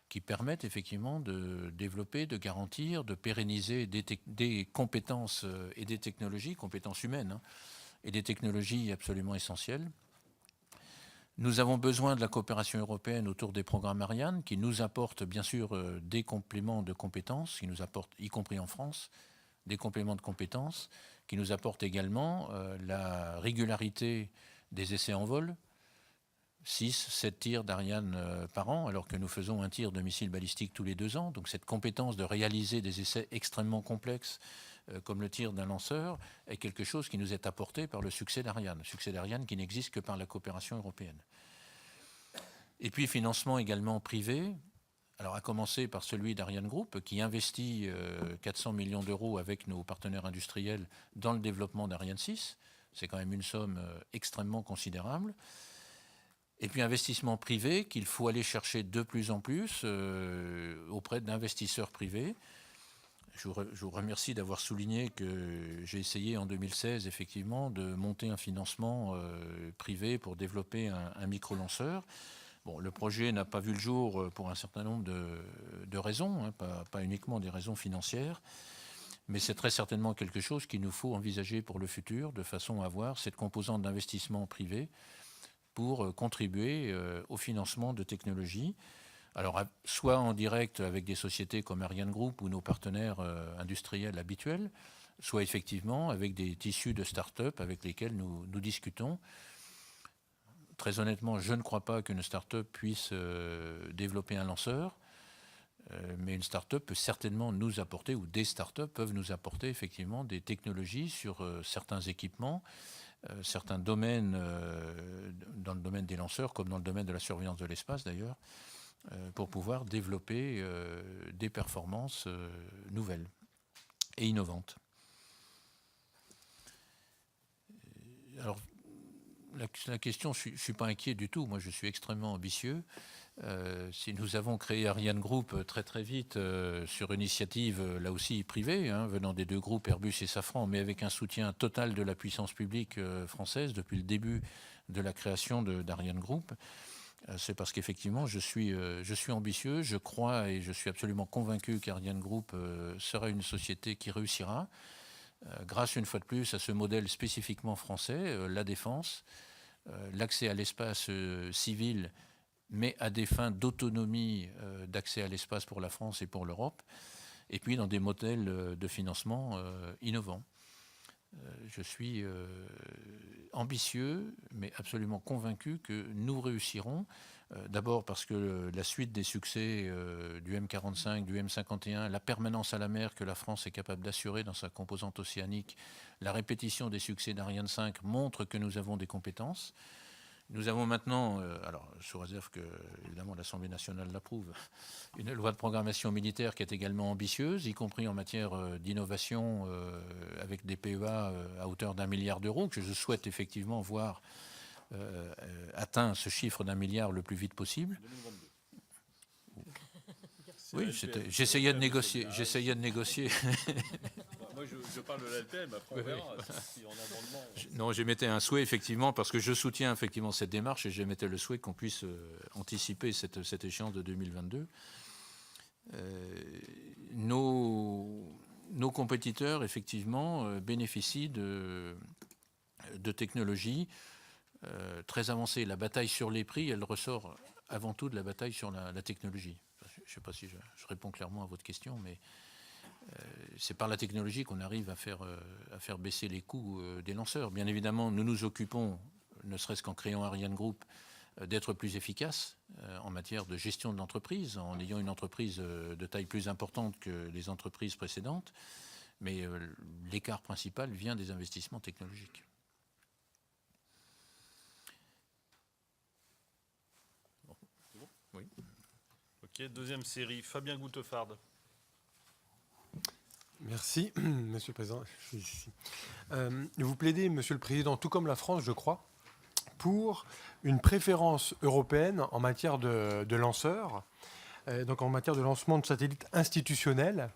qui permettent effectivement de développer, de garantir, de pérenniser des compétences et des technologies, compétences humaines, et des technologies absolument essentielles. Nous avons besoin de la coopération européenne autour des programmes Ariane, qui nous apportent bien sûr des compléments de compétences, qui nous apportent, y compris en France, des compléments de compétences, qui nous apportent également la régularité des essais en vol, 6-7 tirs d'Ariane par an, alors que nous faisons un tir de missile balistique tous les 2 ans. Donc cette compétence de réaliser des essais extrêmement complexes, comme le tir d'un lanceur, est quelque chose qui nous est apporté par le succès d'Ariane qui n'existe que par la coopération européenne. Et puis financement également privé, alors à commencer par celui d'Ariane Group, qui investit 400 millions d'euros avec nos partenaires industriels dans le développement d'Ariane 6. C'est quand même une somme extrêmement considérable. Et puis investissement privé qu'il faut aller chercher de plus en plus auprès d'investisseurs privés. Je vous remercie d'avoir souligné que j'ai essayé en 2016 effectivement de monter un financement privé pour développer un micro-lanceur. Bon, le projet n'a pas vu le jour pour un certain nombre de raisons, hein, pas uniquement des raisons financières, mais c'est très certainement quelque chose qu'il nous faut envisager pour le futur, de façon à avoir cette composante d'investissement privé pour contribuer au financement de technologies. Alors, soit en direct avec des sociétés comme Ariane Group ou nos partenaires industriels habituels, soit effectivement avec des tissus de start-up avec lesquels nous discutons. Très honnêtement, je ne crois pas qu'une start-up puisse développer un lanceur, mais une start-up peut certainement nous apporter, ou des start-up peuvent nous apporter effectivement des technologies sur certains équipements, certains domaines, dans le domaine des lanceurs, comme dans le domaine de la surveillance de l'espace d'ailleurs, pour pouvoir développer des performances nouvelles et innovantes. Alors, la question, je ne suis pas inquiet du tout. Moi, je suis extrêmement ambitieux. Si nous avons créé Ariane Group très très vite sur initiative, là aussi privée, hein, venant des 2 groupes Airbus et Safran, mais avec un soutien total de la puissance publique française depuis le début de la création d'Ariane Group, c'est parce qu'effectivement je suis ambitieux, je crois et je suis absolument convaincu qu'Ariane Group sera une société qui réussira, grâce une fois de plus à ce modèle spécifiquement français, la défense, l'accès à l'espace civil, mais à des fins d'autonomie d'accès à l'espace pour la France et pour l'Europe, et puis dans des modèles de financement innovants. Je suis ambitieux, mais absolument convaincu que nous réussirons. D'abord parce que la suite des succès du M45, du M51, la permanence à la mer que la France est capable d'assurer dans sa composante océanique, la répétition des succès d'Ariane 5 montre que nous avons des compétences. Nous avons maintenant, alors sous réserve que évidemment l'Assemblée nationale l'approuve, une loi de programmation militaire qui est également ambitieuse, y compris en matière d'innovation avec des PEA à hauteur d'1 milliard d'euros, que je souhaite effectivement voir atteint ce chiffre d'1 milliard le plus vite possible. 2022. Oui, j'essayais de négocier. Moi, je parle de la LPM, après on verra si on a un amendement. Non, j'émettais un souhait, effectivement, parce que je soutiens effectivement cette démarche et j'émettais le souhait qu'on puisse anticiper cette échéance de 2022. Nos compétiteurs, effectivement, bénéficient de technologies très avancées. La bataille sur les prix, elle ressort avant tout de la bataille sur la technologie. Je ne sais pas si je réponds clairement à votre question, mais c'est par la technologie qu'on arrive à faire baisser les coûts des lanceurs. Bien évidemment, nous nous occupons, ne serait-ce qu'en créant Ariane Group, d'être plus efficace en matière de gestion de l'entreprise, en ayant une entreprise de taille plus importante que les entreprises précédentes. Mais l'écart principal vient des investissements technologiques. Bon. Oui. Ok, deuxième série, Fabien Goutefard. Merci, Monsieur le Président. Vous plaidez, Monsieur le Président, tout comme la France, je crois, pour une préférence européenne en matière de lanceurs, donc en matière de lancement de satellites institutionnels.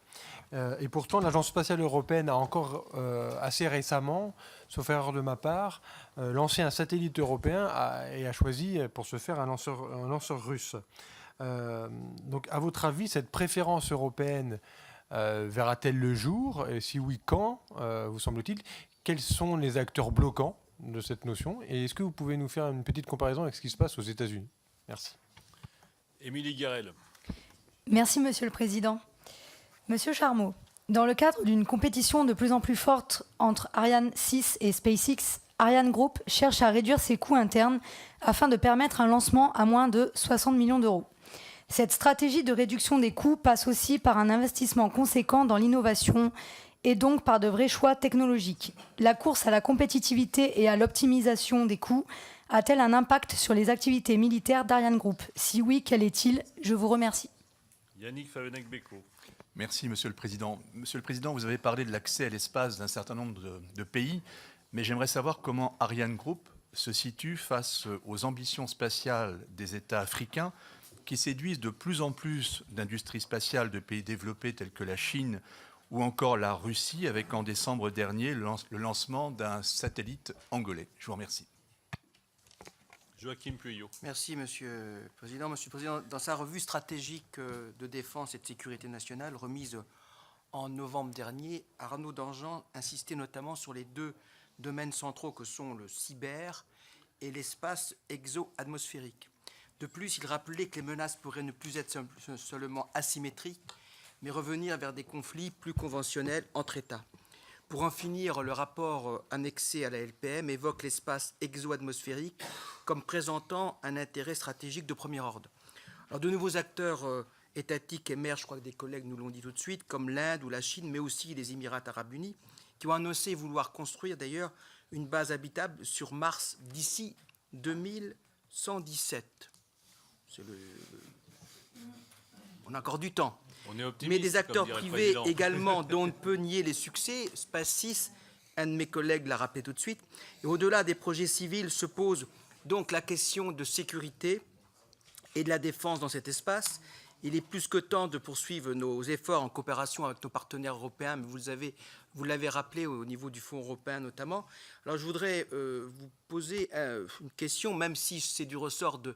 Et pourtant, l'Agence spatiale européenne a encore assez récemment, sauf erreur de ma part, lancé un satellite européen et a choisi pour ce faire un lanceur russe. Donc, à votre avis, cette préférence européenne verra-t-elle le jour? Et si oui, quand, vous semble-t-il? Quels sont les acteurs bloquants de cette notion? Et est-ce que vous pouvez nous faire une petite comparaison avec ce qui se passe aux États-Unis? Merci. Émilie Guérel. Merci, Monsieur le Président. Monsieur Charmeau, dans le cadre d'une compétition de plus en plus forte entre Ariane 6 et SpaceX, Ariane Group cherche à réduire ses coûts internes afin de permettre un lancement à moins de 60 millions d'euros. Cette stratégie de réduction des coûts passe aussi par un investissement conséquent dans l'innovation et donc par de vrais choix technologiques. La course à la compétitivité et à l'optimisation des coûts a-t-elle un impact sur les activités militaires d'Ariane Group? Si oui, quel est-il? Je vous remercie. Yannick Favennec-Becco. Merci, Monsieur le Président. Monsieur le Président, vous avez parlé de l'accès à l'espace d'un certain nombre de pays, mais j'aimerais savoir comment Ariane Group se situe face aux ambitions spatiales des États africains qui séduisent de plus en plus d'industries spatiales de pays développés tels que la Chine ou encore la Russie, avec en décembre dernier le lancement d'un satellite angolais. Je vous remercie. Joachim Pueyo. Merci, Monsieur le Président. Monsieur le Président, dans sa revue stratégique de défense et de sécurité nationale remise en novembre dernier, Arnaud Danjean insistait notamment sur les deux domaines centraux que sont le cyber et l'espace exo-atmosphérique. De plus, il rappelait que les menaces pourraient ne plus être seulement asymétriques, mais revenir vers des conflits plus conventionnels entre États. Pour en finir, le rapport annexé à la LPM évoque l'espace exo-atmosphérique comme présentant un intérêt stratégique de premier ordre. Alors, de nouveaux acteurs étatiques émergent, je crois que des collègues nous l'ont dit tout de suite, comme l'Inde ou la Chine, mais aussi les Émirats arabes unis, qui ont annoncé vouloir construire d'ailleurs une base habitable sur Mars d'ici 2117. On a encore du temps. On est optimiste, mais des acteurs comme dirait le privés président. également dont on ne peut nier les succès. SpaceX, un de mes collègues l'a rappelé tout de suite. Et au-delà des projets civils se pose donc la question de sécurité et de la défense dans cet espace. Il est plus que temps de poursuivre nos efforts en coopération avec nos partenaires européens, mais vous l'avez rappelé au niveau du Fonds européen notamment. Alors je voudrais vous poser une question, même si c'est du ressort de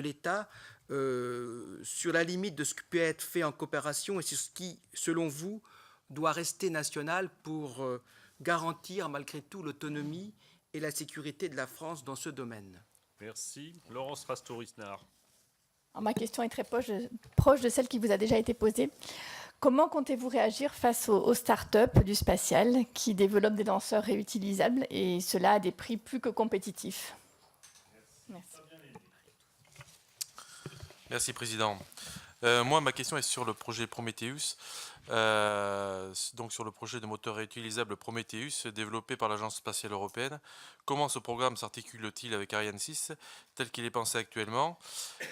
l'État, sur la limite de ce qui peut être fait en coopération et sur ce qui, selon vous, doit rester national pour garantir malgré tout l'autonomie et la sécurité de la France dans ce domaine. Merci. Laurence Rastorisnard. Ma question est très proche de celle qui vous a déjà été posée. Comment comptez-vous réagir face aux start-up du spatial qui développent des lanceurs réutilisables et cela à des prix plus que compétitifs? Merci. Merci, Président. Moi, ma question est sur le projet Prometheus, donc sur le projet de moteur réutilisable Prometheus développé par l'Agence spatiale européenne. Comment ce programme s'articule-t-il avec Ariane 6 tel qu'il est pensé actuellement?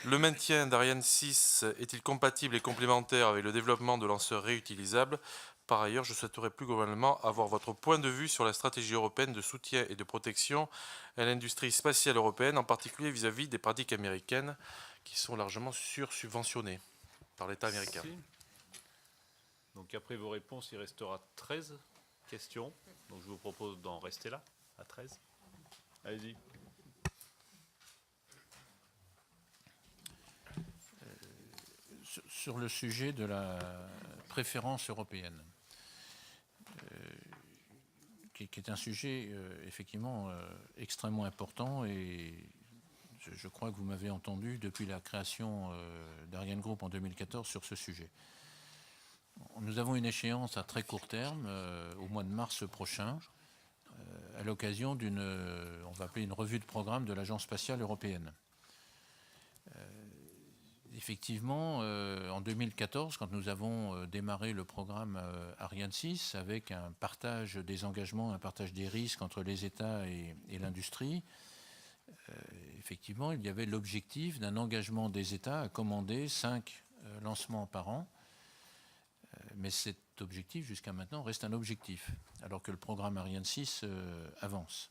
Le maintien d'Ariane 6 est-il compatible et complémentaire avec le développement de lanceurs réutilisables? Par ailleurs, je souhaiterais plus globalement avoir votre point de vue sur la stratégie européenne de soutien et de protection à l'industrie spatiale européenne, en particulier vis-à-vis des pratiques américaines qui sont largement sursubventionnées par l'État américain. Merci. Donc après vos réponses, il restera 13 questions. Donc je vous propose d'en rester là, à 13. Allez-y. Sur le sujet de la préférence européenne, qui est un sujet effectivement extrêmement important et Je crois que vous m'avez entendu depuis la création d'Ariane Group en 2014 sur ce sujet. Nous avons une échéance à très court terme, au mois de mars prochain, à l'occasion d'une, on va appeler une revue de programme de l'Agence spatiale européenne. Effectivement, en 2014, quand nous avons démarré le programme Ariane 6 avec un partage des engagements, un partage des risques entre les États et l'industrie, effectivement, il y avait l'objectif d'un engagement des États à commander 5 lancements par an. Mais cet objectif, jusqu'à maintenant, reste un objectif, alors que le programme Ariane 6 avance.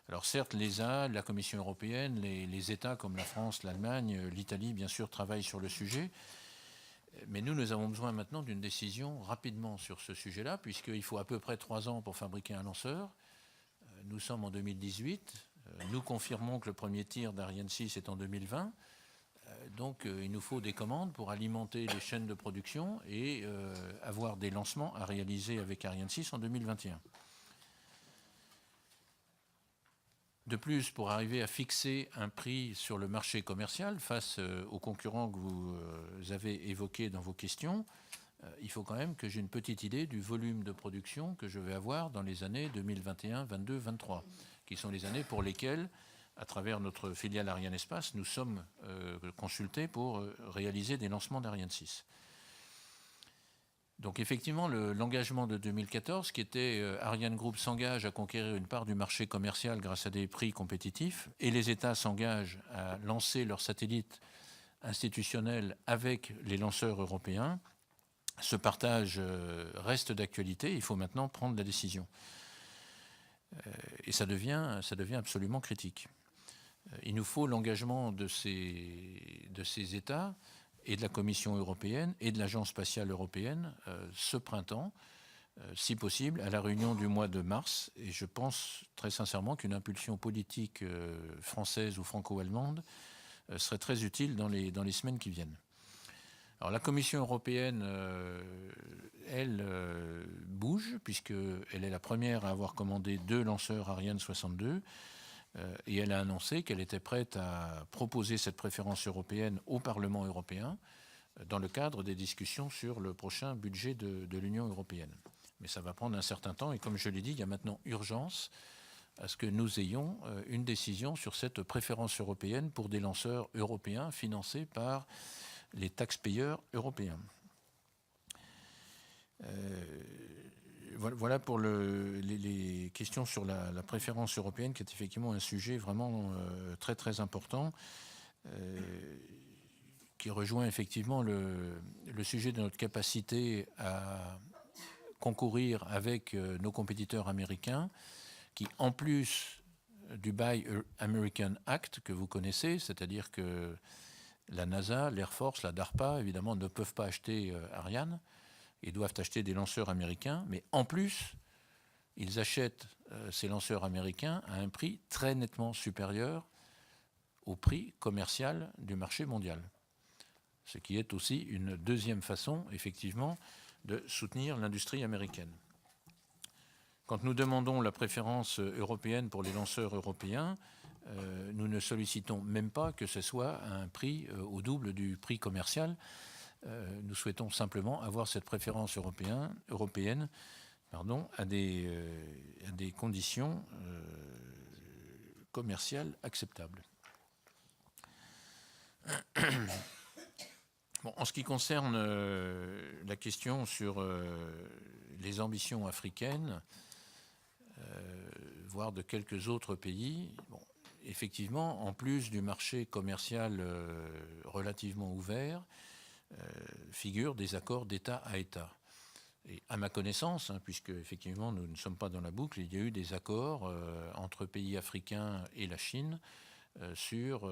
Alors certes, l'ESA, la Commission européenne, les États comme la France, l'Allemagne, l'Italie, bien sûr, travaillent sur le sujet. Mais nous avons besoin maintenant d'une décision rapidement sur ce sujet-là, puisqu'il faut à peu près 3 ans pour fabriquer un lanceur. Nous sommes en 2018. Nous confirmons que le premier tir d'Ariane 6 est en 2020. Donc il nous faut des commandes pour alimenter les chaînes de production et avoir des lancements à réaliser avec Ariane 6 en 2021. De plus, pour arriver à fixer un prix sur le marché commercial face aux concurrents que vous avez évoqués dans vos questions, il faut quand même que j'ai une petite idée du volume de production que je vais avoir dans les années 2021, 22, 23, qui sont les années pour lesquelles, à travers notre filiale Ariane Espace, nous sommes consultés pour réaliser des lancements d'Ariane 6. Donc effectivement, l'engagement de 2014, qui était Ariane Group s'engage à conquérir une part du marché commercial grâce à des prix compétitifs, et les États s'engagent à lancer leurs satellites institutionnels avec les lanceurs européens. Ce partage reste d'actualité, il faut maintenant prendre la décision. Et ça devient absolument critique. Il nous faut l'engagement de ces États et de la Commission européenne et de l'Agence spatiale européenne ce printemps, si possible, à la réunion du mois de mars. Et je pense très sincèrement qu'une impulsion politique française ou franco-allemande serait très utile dans les semaines qui viennent. Alors la Commission européenne, elle, bouge, puisqu'elle est la première à avoir commandé 2 lanceurs Ariane 62, et elle a annoncé qu'elle était prête à proposer cette préférence européenne au Parlement européen dans le cadre des discussions sur le prochain budget de l'Union européenne. Mais ça va prendre un certain temps, et comme je l'ai dit, il y a maintenant urgence à ce que nous ayons une décision sur cette préférence européenne pour des lanceurs européens financés par les taxpayeurs européens. Voilà pour les questions sur la préférence européenne, qui est effectivement un sujet vraiment très très important, qui rejoint effectivement le sujet de notre capacité à concourir avec nos compétiteurs américains, qui en plus du Buy American Act que vous connaissez, c'est-à-dire que la NASA, l'Air Force, la DARPA, évidemment, ne peuvent pas acheter Ariane. Ils doivent acheter des lanceurs américains. Mais en plus, ils achètent ces lanceurs américains à un prix très nettement supérieur au prix commercial du marché mondial. Ce qui est aussi une deuxième façon, effectivement, de soutenir l'industrie américaine. Quand nous demandons la préférence européenne pour les lanceurs européens, nous ne sollicitons même pas que ce soit à un prix au double du prix commercial. Nous souhaitons simplement avoir cette préférence européenne à des conditions commerciales acceptables. Bon, en ce qui concerne la question sur les ambitions africaines, voire de quelques autres pays, bon, effectivement, en plus du marché commercial relativement ouvert, figurent des accords d'État à État. Et à ma connaissance, puisque effectivement nous ne sommes pas dans la boucle, il y a eu des accords entre pays africains et la Chine sur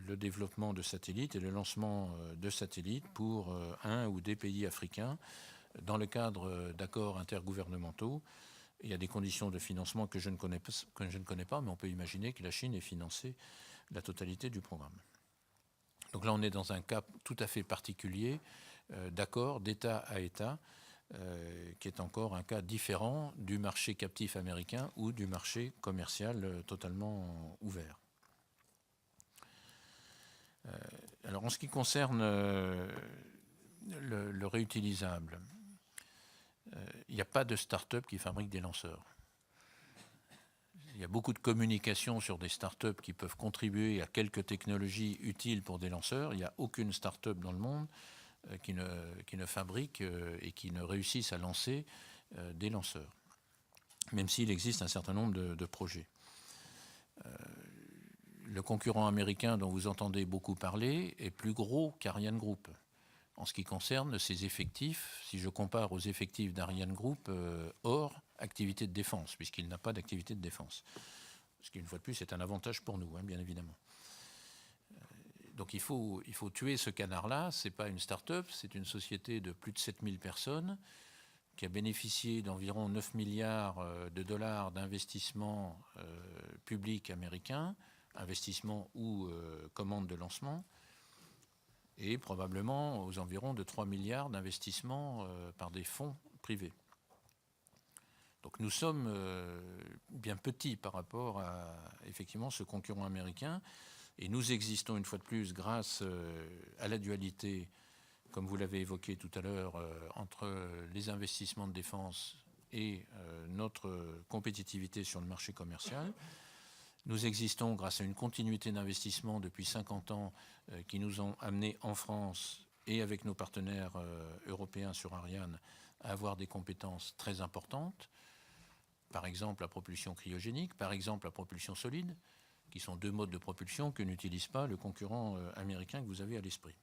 le développement de satellites et le lancement de satellites pour un ou des pays africains dans le cadre d'accords intergouvernementaux. Il y a des conditions de financement que je ne connais pas, mais on peut imaginer que la Chine ait financé la totalité du programme. Donc là, on est dans un cas tout à fait particulier d'accord d'État à État, qui est encore un cas différent du marché captif américain ou du marché commercial totalement ouvert. Alors, en ce qui concerne le réutilisable, il n'y a pas de start-up qui fabrique des lanceurs. Il y a beaucoup de communication sur des start-up qui peuvent contribuer à quelques technologies utiles pour des lanceurs. Il n'y a aucune start-up dans le monde qui ne fabrique et qui ne réussisse à lancer des lanceurs, même s'il existe un certain nombre de projets. Le concurrent américain dont vous entendez beaucoup parler est plus gros qu'Ariane Group. En ce qui concerne ses effectifs, si je compare aux effectifs d'Ariane Group hors activité de défense, puisqu'il n'a pas d'activité de défense. Ce qui, une fois de plus, c'est un avantage pour nous, hein, bien évidemment. Donc il faut tuer ce canard-là. Ce n'est pas une start-up, c'est une société de plus de 7000 personnes qui a bénéficié d'environ 9 milliards de dollars d'investissement public américain, investissement ou commande de lancement, et probablement aux environs de 3 milliards d'investissements par des fonds privés. Donc nous sommes bien petits par rapport à effectivement ce concurrent américain, et nous existons une fois de plus grâce à la dualité, comme vous l'avez évoqué tout à l'heure, entre les investissements de défense et notre compétitivité sur le marché commercial. Nous existons grâce à une continuité d'investissement depuis 50 ans qui nous ont amenés en France et avec nos partenaires européens sur Ariane à avoir des compétences très importantes. Par exemple, la propulsion cryogénique, par exemple la propulsion solide, qui sont deux modes de propulsion que n'utilise pas le concurrent américain que vous avez à l'esprit.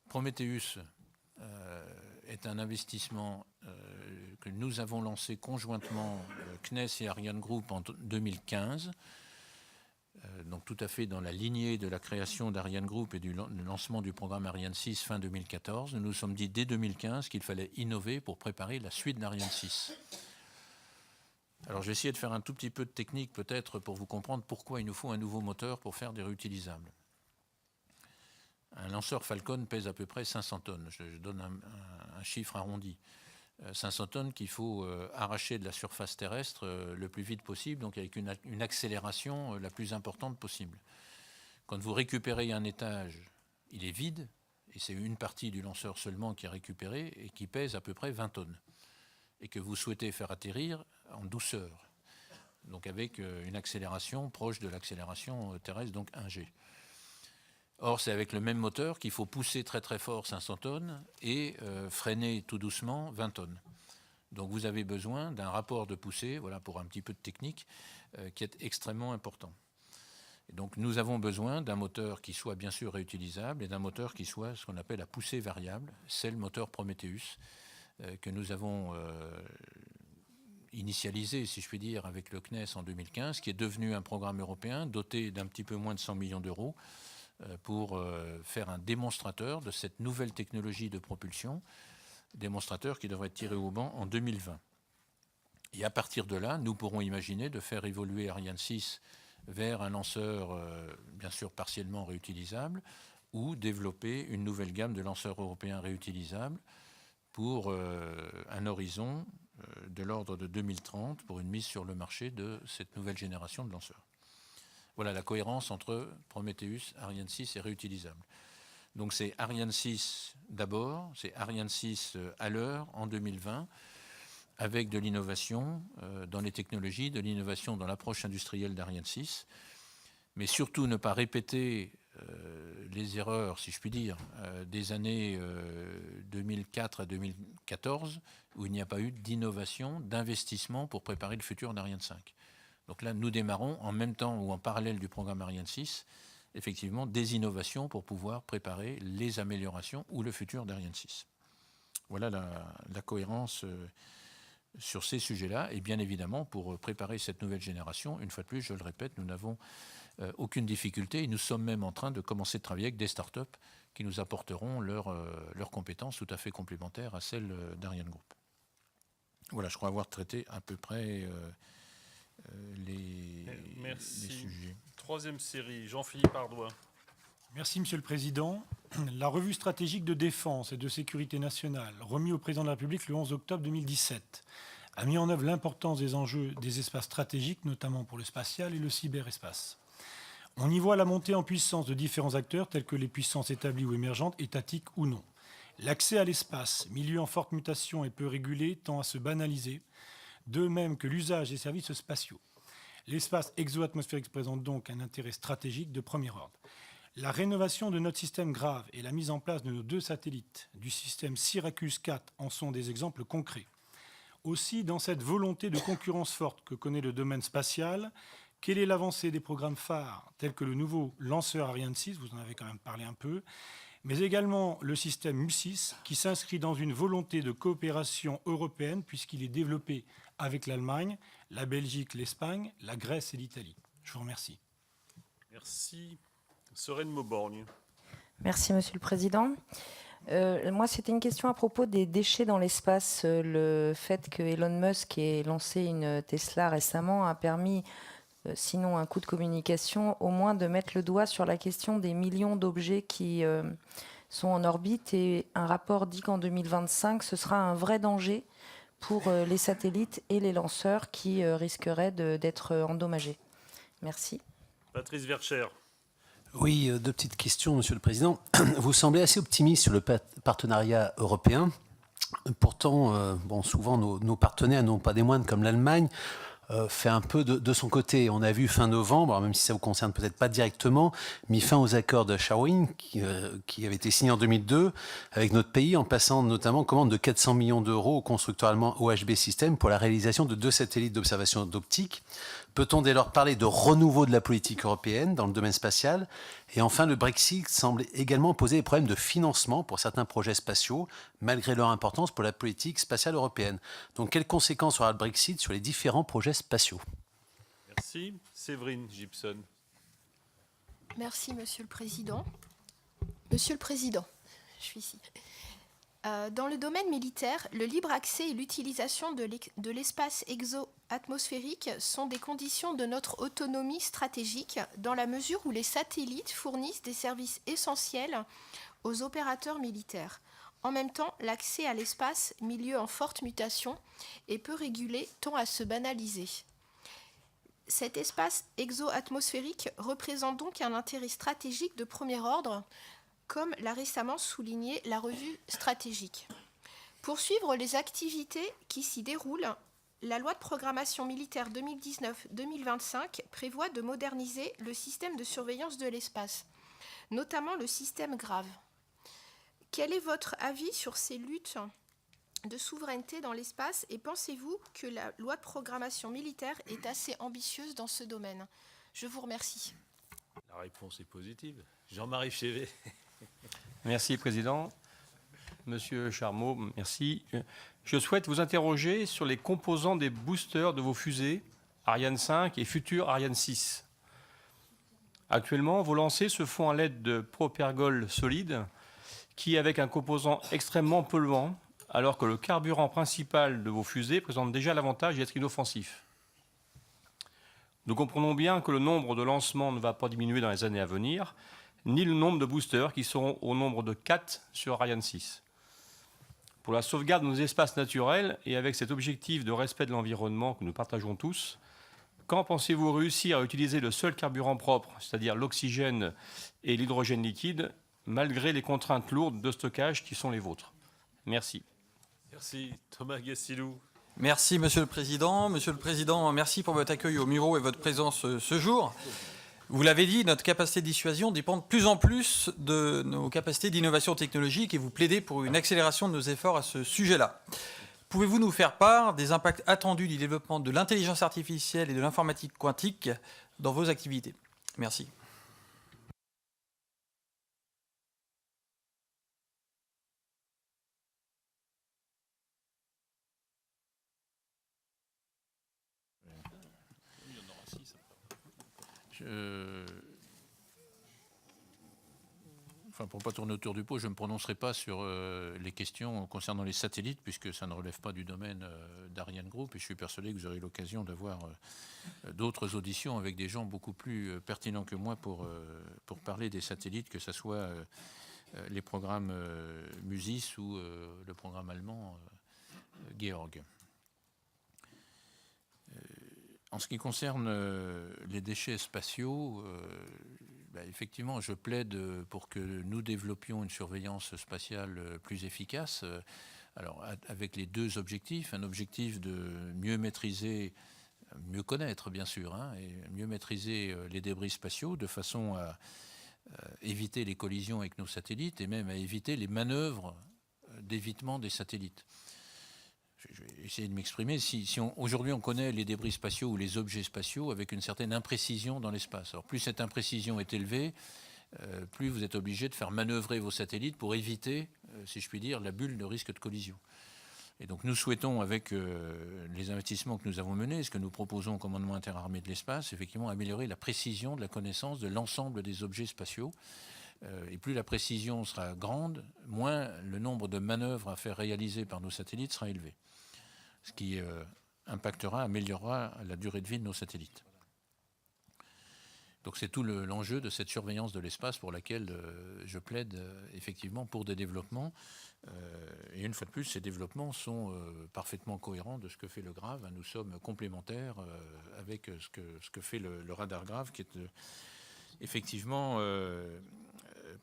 Prometheus est un investissement que nous avons lancé conjointement, CNES et Ariane Group, en 2015. Donc tout à fait dans la lignée de la création d'Ariane Group et du lancement du programme Ariane 6 fin 2014. Nous nous sommes dit dès 2015 qu'il fallait innover pour préparer la suite d'Ariane 6. Alors je vais essayer de faire un tout petit peu de technique peut-être pour vous comprendre pourquoi il nous faut un nouveau moteur pour faire des réutilisables. Un lanceur Falcon pèse à peu près 500 tonnes. Je donne un chiffre arrondi. 500 tonnes qu'il faut arracher de la surface terrestre le plus vite possible, donc avec une accélération la plus importante possible. Quand vous récupérez un étage, il est vide, et c'est une partie du lanceur seulement qui est récupérée, et qui pèse à peu près 20 tonnes, et que vous souhaitez faire atterrir en douceur, donc avec une accélération proche de l'accélération terrestre, donc 1G. Or, c'est avec le même moteur qu'il faut pousser très très fort 500 tonnes et freiner tout doucement 20 tonnes. Donc vous avez besoin d'un rapport de poussée, voilà pour un petit peu de technique, qui est extrêmement important. Et donc nous avons besoin d'un moteur qui soit bien sûr réutilisable et d'un moteur qui soit ce qu'on appelle la poussée variable. C'est le moteur Prometheus que nous avons initialisé, si je puis dire, avec le CNES en 2015, qui est devenu un programme européen doté d'un petit peu moins de 100 millions d'euros, pour faire un démonstrateur de cette nouvelle technologie de propulsion, démonstrateur qui devrait être tiré au banc en 2020. Et à partir de là, nous pourrons imaginer de faire évoluer Ariane 6 vers un lanceur, bien sûr partiellement réutilisable, ou développer une nouvelle gamme de lanceurs européens réutilisables pour un horizon de l'ordre de 2030 pour une mise sur le marché de cette nouvelle génération de lanceurs. Voilà la cohérence entre Prometheus, Ariane 6 et réutilisable. Donc c'est Ariane 6 d'abord, c'est Ariane 6 à l'heure en 2020, avec de l'innovation dans les technologies, de l'innovation dans l'approche industrielle d'Ariane 6, mais surtout ne pas répéter les erreurs, si je puis dire, des années 2004 à 2014, où il n'y a pas eu d'innovation, d'investissement pour préparer le futur d'Ariane 5. Donc là, nous démarrons en même temps ou en parallèle du programme Ariane 6, effectivement, des innovations pour pouvoir préparer les améliorations ou le futur d'Ariane 6. Voilà la cohérence sur ces sujets-là. Et bien évidemment, pour préparer cette nouvelle génération, une fois de plus, je le répète, nous n'avons aucune difficulté et nous sommes même en train de commencer de travailler avec des startups qui nous apporteront leurs compétences tout à fait complémentaires à celles d'Ariane Group. Voilà, je crois avoir traité à peu près les sujets. Troisième série, Jean-Philippe Ardois. Merci, Monsieur le Président. La revue stratégique de défense et de sécurité nationale, remise au Président de la République le 11 octobre 2017, a mis en œuvre l'importance des enjeux des espaces stratégiques, notamment pour le spatial et le cyberespace. On y voit la montée en puissance de différents acteurs tels que les puissances établies ou émergentes, étatiques ou non. L'accès à l'espace, milieu en forte mutation et peu régulé, tend à se banaliser, de même que l'usage des services spatiaux. L'espace exo-atmosphérique présente donc un intérêt stratégique de premier ordre. La rénovation de notre système grave et la mise en place de nos 2 satellites du système Syracuse 4 en sont des exemples concrets. Aussi, dans cette volonté de concurrence forte que connaît le domaine spatial, quelle est l'avancée des programmes phares tels que le nouveau lanceur Ariane 6, vous en avez quand même parlé un peu, mais également le système MU6 qui s'inscrit dans une volonté de coopération européenne puisqu'il est développé avec l'Allemagne, la Belgique, l'Espagne, la Grèce et l'Italie. Je vous remercie. Merci. Sereine Mauborgne. Merci, Monsieur le Président. Moi, c'était une question à propos des déchets dans l'espace. Le fait que Elon Musk ait lancé une Tesla récemment a permis, sinon un coup de communication, au moins de mettre le doigt sur la question des millions d'objets qui sont en orbite. Et un rapport dit qu'en 2025, ce sera un vrai danger pour les satellites et les lanceurs qui risqueraient d'être endommagés. Merci. Patrice Verchères. Oui, 2 petites questions, Monsieur le Président. Vous semblez assez optimiste sur le partenariat européen. Pourtant, souvent, nos partenaires, non pas des moindres comme l'Allemagne, fait un peu de son côté. On a vu fin novembre, alors même si ça vous concerne peut-être pas directement, mis fin aux accords de Shawinigan qui avaient été signés en 2002 avec notre pays, en passant notamment commande de 400 millions d'euros au constructeur allemand OHB System pour la réalisation de 2 satellites d'observation d'optique. Peut-on dès lors parler de renouveau de la politique européenne dans le domaine spatial? Et enfin, le Brexit semble également poser des problèmes de financement pour certains projets spatiaux, malgré leur importance pour la politique spatiale européenne. Donc, quelles conséquences aura le Brexit sur les différents projets spatiaux? Merci. Séverine Gibson. Merci, Monsieur le Président. Monsieur le Président, je suis ici. Dans le domaine militaire, le libre accès et l'utilisation de l'espace exo-atmosphérique sont des conditions de notre autonomie stratégique dans la mesure où les satellites fournissent des services essentiels aux opérateurs militaires. En même temps, l'accès à l'espace, milieu en forte mutation et peu régulé, tend à se banaliser. Cet espace exo-atmosphérique représente donc un intérêt stratégique de premier ordre, comme l'a récemment souligné la revue stratégique. Pour suivre les activités qui s'y déroulent, la loi de programmation militaire 2019-2025 prévoit de moderniser le système de surveillance de l'espace, notamment le système grave. Quel est votre avis sur ces luttes de souveraineté dans l'espace et pensez-vous que la loi de programmation militaire est assez ambitieuse dans ce domaine? Je vous remercie. La réponse est positive. Jean-Marie Chevet. Merci, Président. Monsieur Charmeau, merci. Je souhaite vous interroger sur les composants des boosters de vos fusées Ariane 5 et futur Ariane 6. Actuellement, vos lancers se font à l'aide de propergol solides qui, avec un composant extrêmement polluant, alors que le carburant principal de vos fusées présente déjà l'avantage d'être inoffensif. Nous comprenons bien que le nombre de lancements ne va pas diminuer dans les années à venir, ni le nombre de boosters qui seront au nombre de 4 sur Ariane 6. Pour la sauvegarde de nos espaces naturels et avec cet objectif de respect de l'environnement que nous partageons tous, quand pensez-vous réussir à utiliser le seul carburant propre, c'est-à-dire l'oxygène et l'hydrogène liquide, malgré les contraintes lourdes de stockage qui sont les vôtres? Merci. Merci. Thomas Gassilou. Merci, Monsieur le Président. Monsieur le Président, merci pour votre accueil au Muro et votre présence ce jour. Vous l'avez dit, notre capacité de dissuasion dépend de plus en plus de nos capacités d'innovation technologique et vous plaidez pour une accélération de nos efforts à ce sujet-là. Pouvez-vous nous faire part des impacts attendus du développement de l'intelligence artificielle et de l'informatique quantique dans vos activités? Merci. Pour ne pas tourner autour du pot, je ne me prononcerai pas sur les questions concernant les satellites, puisque ça ne relève pas du domaine d'Ariane Group. Et je suis persuadé que vous aurez l'occasion d'avoir d'autres auditions avec des gens beaucoup plus pertinents que moi pour parler des satellites, que ce soit les programmes MUSIS ou le programme allemand Georg. En ce qui concerne les déchets spatiaux, effectivement, je plaide pour que nous développions une surveillance spatiale plus efficace. Alors, avec les deux objectifs, un objectif de mieux maîtriser, mieux connaître bien sûr, et mieux maîtriser les débris spatiaux de façon à éviter les collisions avec nos satellites et même à éviter les manœuvres d'évitement des satellites. Je vais essayer de m'exprimer. Aujourd'hui on connaît les débris spatiaux ou les objets spatiaux avec une certaine imprécision dans l'espace. Alors plus cette imprécision est élevée, plus vous êtes obligé de faire manœuvrer vos satellites pour éviter, si je puis dire, la bulle de risque de collision. Et donc nous souhaitons, avec les investissements que nous avons menés, ce que nous proposons au commandement interarmé de l'espace, effectivement améliorer la précision de la connaissance de l'ensemble des objets spatiaux. Et plus la précision sera grande, moins le nombre de manœuvres à faire réaliser par nos satellites sera élevé. Ce qui améliorera la durée de vie de nos satellites. Donc c'est tout l'enjeu de cette surveillance de l'espace pour laquelle je plaide effectivement pour des développements. Et une fois de plus, ces développements sont parfaitement cohérents de ce que fait le GRAV. Nous sommes complémentaires avec ce que fait le radar GRAV, qui est effectivement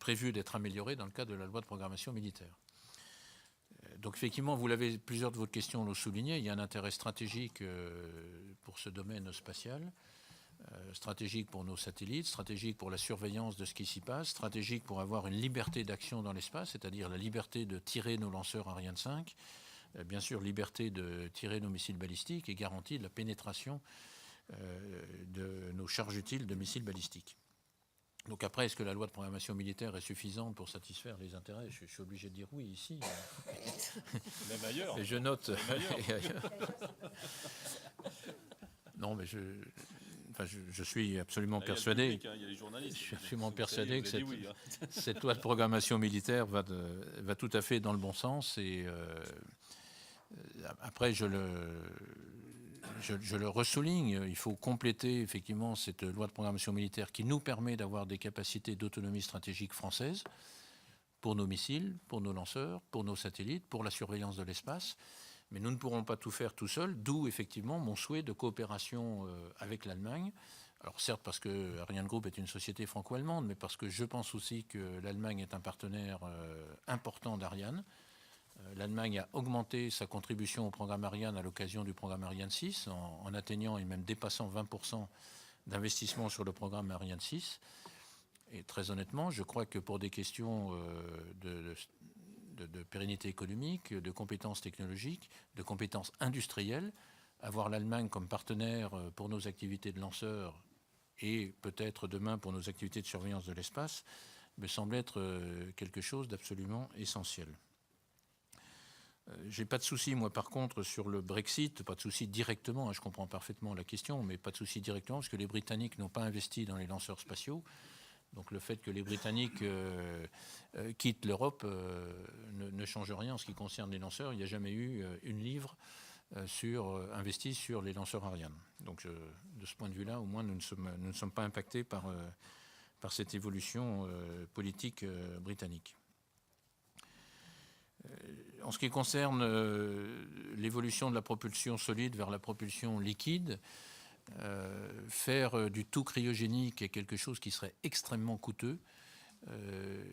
prévu d'être amélioré dans le cadre de la loi de programmation militaire. Donc effectivement, vous l'avez, plusieurs de vos questions l'ont souligné, il y a un intérêt stratégique pour ce domaine spatial, stratégique pour nos satellites, stratégique pour la surveillance de ce qui s'y passe, stratégique pour avoir une liberté d'action dans l'espace, c'est-à-dire la liberté de tirer nos lanceurs Ariane 5, bien sûr liberté de tirer nos missiles balistiques et garantie de la pénétration de nos charges utiles de missiles balistiques. Donc après, est-ce que la loi de programmation militaire est suffisante pour satisfaire les intérêts ? Je suis obligé de dire oui ici. Même ailleurs. Et je note. Même ailleurs. Non, mais je suis absolument persuadé. Il y a les journalistes. Je suis absolument persuadé que cette Oui, loi de programmation militaire va tout à fait dans le bon sens. Et après, je le ressouligne, il faut compléter effectivement cette loi de programmation militaire qui nous permet d'avoir des capacités d'autonomie stratégique françaises pour nos missiles, pour nos lanceurs, pour nos satellites, pour la surveillance de l'espace. Mais nous ne pourrons pas tout faire tout seuls, d'où effectivement mon souhait de coopération avec l'Allemagne. Alors certes parce que Ariane Group est une société franco-allemande, mais parce que je pense aussi que l'Allemagne est un partenaire important d'Ariane. L'Allemagne a augmenté sa contribution au programme Ariane à l'occasion du programme Ariane 6, en atteignant et même dépassant 20% d'investissement sur le programme Ariane 6. Et très honnêtement, je crois que pour des questions de pérennité économique, de compétences technologiques, de compétences industrielles, avoir l'Allemagne comme partenaire pour nos activités de lanceurs et peut-être demain pour nos activités de surveillance de l'espace me semble être quelque chose d'absolument essentiel. J'ai pas de souci, moi, par contre, sur le Brexit, pas de souci directement, je comprends parfaitement la question, mais pas de souci directement, parce que les Britanniques n'ont pas investi dans les lanceurs spatiaux. Donc le fait que les Britanniques quittent l'Europe ne change rien en ce qui concerne les lanceurs. Il n'y a jamais eu une livre investie sur les lanceurs Ariane. Donc de ce point de vue-là, au moins, nous ne sommes pas impactés par cette évolution politique britannique. En ce qui concerne l'évolution de la propulsion solide vers la propulsion liquide, faire du tout cryogénique est quelque chose qui serait extrêmement coûteux.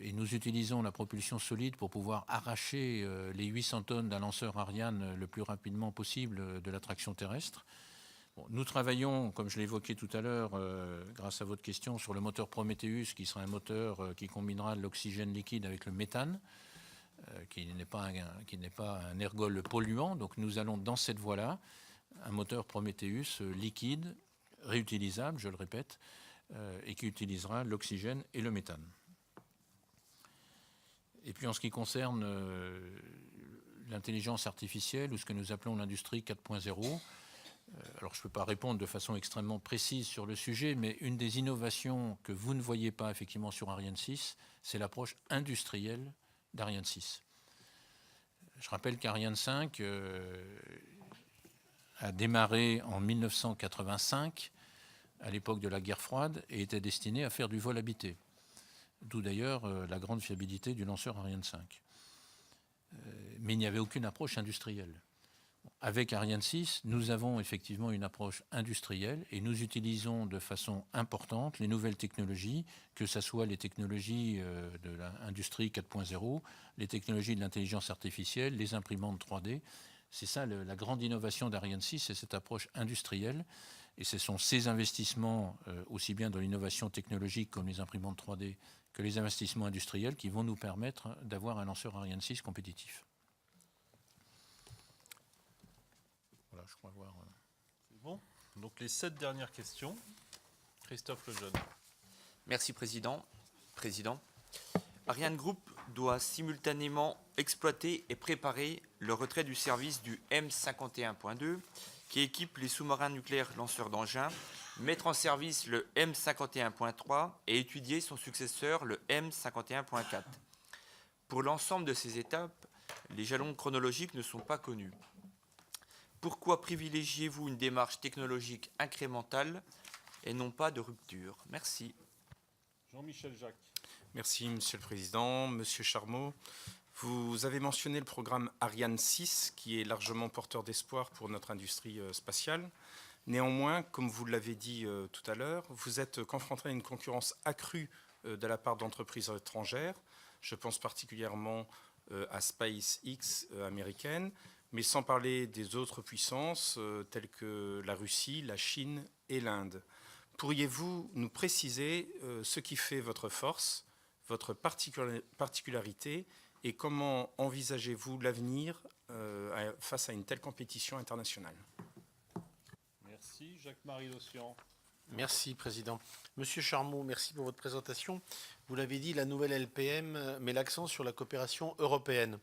Et nous utilisons la propulsion solide pour pouvoir arracher les 800 tonnes d'un lanceur Ariane le plus rapidement possible de l'attraction terrestre. Bon, nous travaillons, comme je l'ai évoqué tout à l'heure, grâce à votre question, sur le moteur Prometheus, qui sera un moteur qui combinera l'oxygène liquide avec le méthane, qui n'est pas un ergol polluant. Donc nous allons dans cette voie-là, un moteur Prometheus liquide, réutilisable, je le répète, et qui utilisera l'oxygène et le méthane. Et puis en ce qui concerne l'intelligence artificielle, ou ce que nous appelons l'industrie 4.0, alors je ne peux pas répondre de façon extrêmement précise sur le sujet, mais une des innovations que vous ne voyez pas effectivement sur Ariane 6, c'est l'approche industrielle d'Ariane 6. Je rappelle qu'Ariane 5 a démarré en 1985, à l'époque de la guerre froide, et était destiné à faire du vol habité. D'où d'ailleurs la grande fiabilité du lanceur Ariane 5. Mais il n'y avait aucune approche industrielle. Avec Ariane 6, nous avons effectivement une approche industrielle et nous utilisons de façon importante les nouvelles technologies, que ce soit les technologies de l'industrie 4.0, les technologies de l'intelligence artificielle, les imprimantes 3D. C'est ça la grande innovation d'Ariane 6, c'est cette approche industrielle. Et ce sont ces investissements, aussi bien dans l'innovation technologique comme les imprimantes 3D, que les investissements industriels qui vont nous permettre d'avoir un lanceur Ariane 6 compétitif. Voilà, je crois voir. C'est bon. Donc les 7 dernières questions. Christophe Lejeune. Merci Président. Ariane Group doit simultanément exploiter et préparer le retrait du service du M51.2 qui équipe les sous-marins nucléaires lanceurs d'engins, mettre en service le M51.3 et étudier son successeur, le M51.4. Pour l'ensemble de ces étapes, les jalons chronologiques ne sont pas connus. Pourquoi privilégiez-vous une démarche technologique incrémentale et non pas de rupture? Merci. Jean-Michel Jacques. Merci, Monsieur le Président. Monsieur Charmeau, vous avez mentionné le programme Ariane 6, qui est largement porteur d'espoir pour notre industrie spatiale. Néanmoins, comme vous l'avez dit tout à l'heure, vous êtes confronté à une concurrence accrue de la part d'entreprises étrangères. Je pense particulièrement à SpaceX américaine, mais sans parler des autres puissances telles que la Russie, la Chine et l'Inde. Pourriez-vous nous préciser ce qui fait votre force, votre particularité, et comment envisagez-vous l'avenir face à une telle compétition internationale? Merci. Jacques-Marie Dossian. Merci, Président. Monsieur Charmeau, merci pour votre présentation. Vous l'avez dit, la nouvelle LPM met l'accent sur la coopération européenne.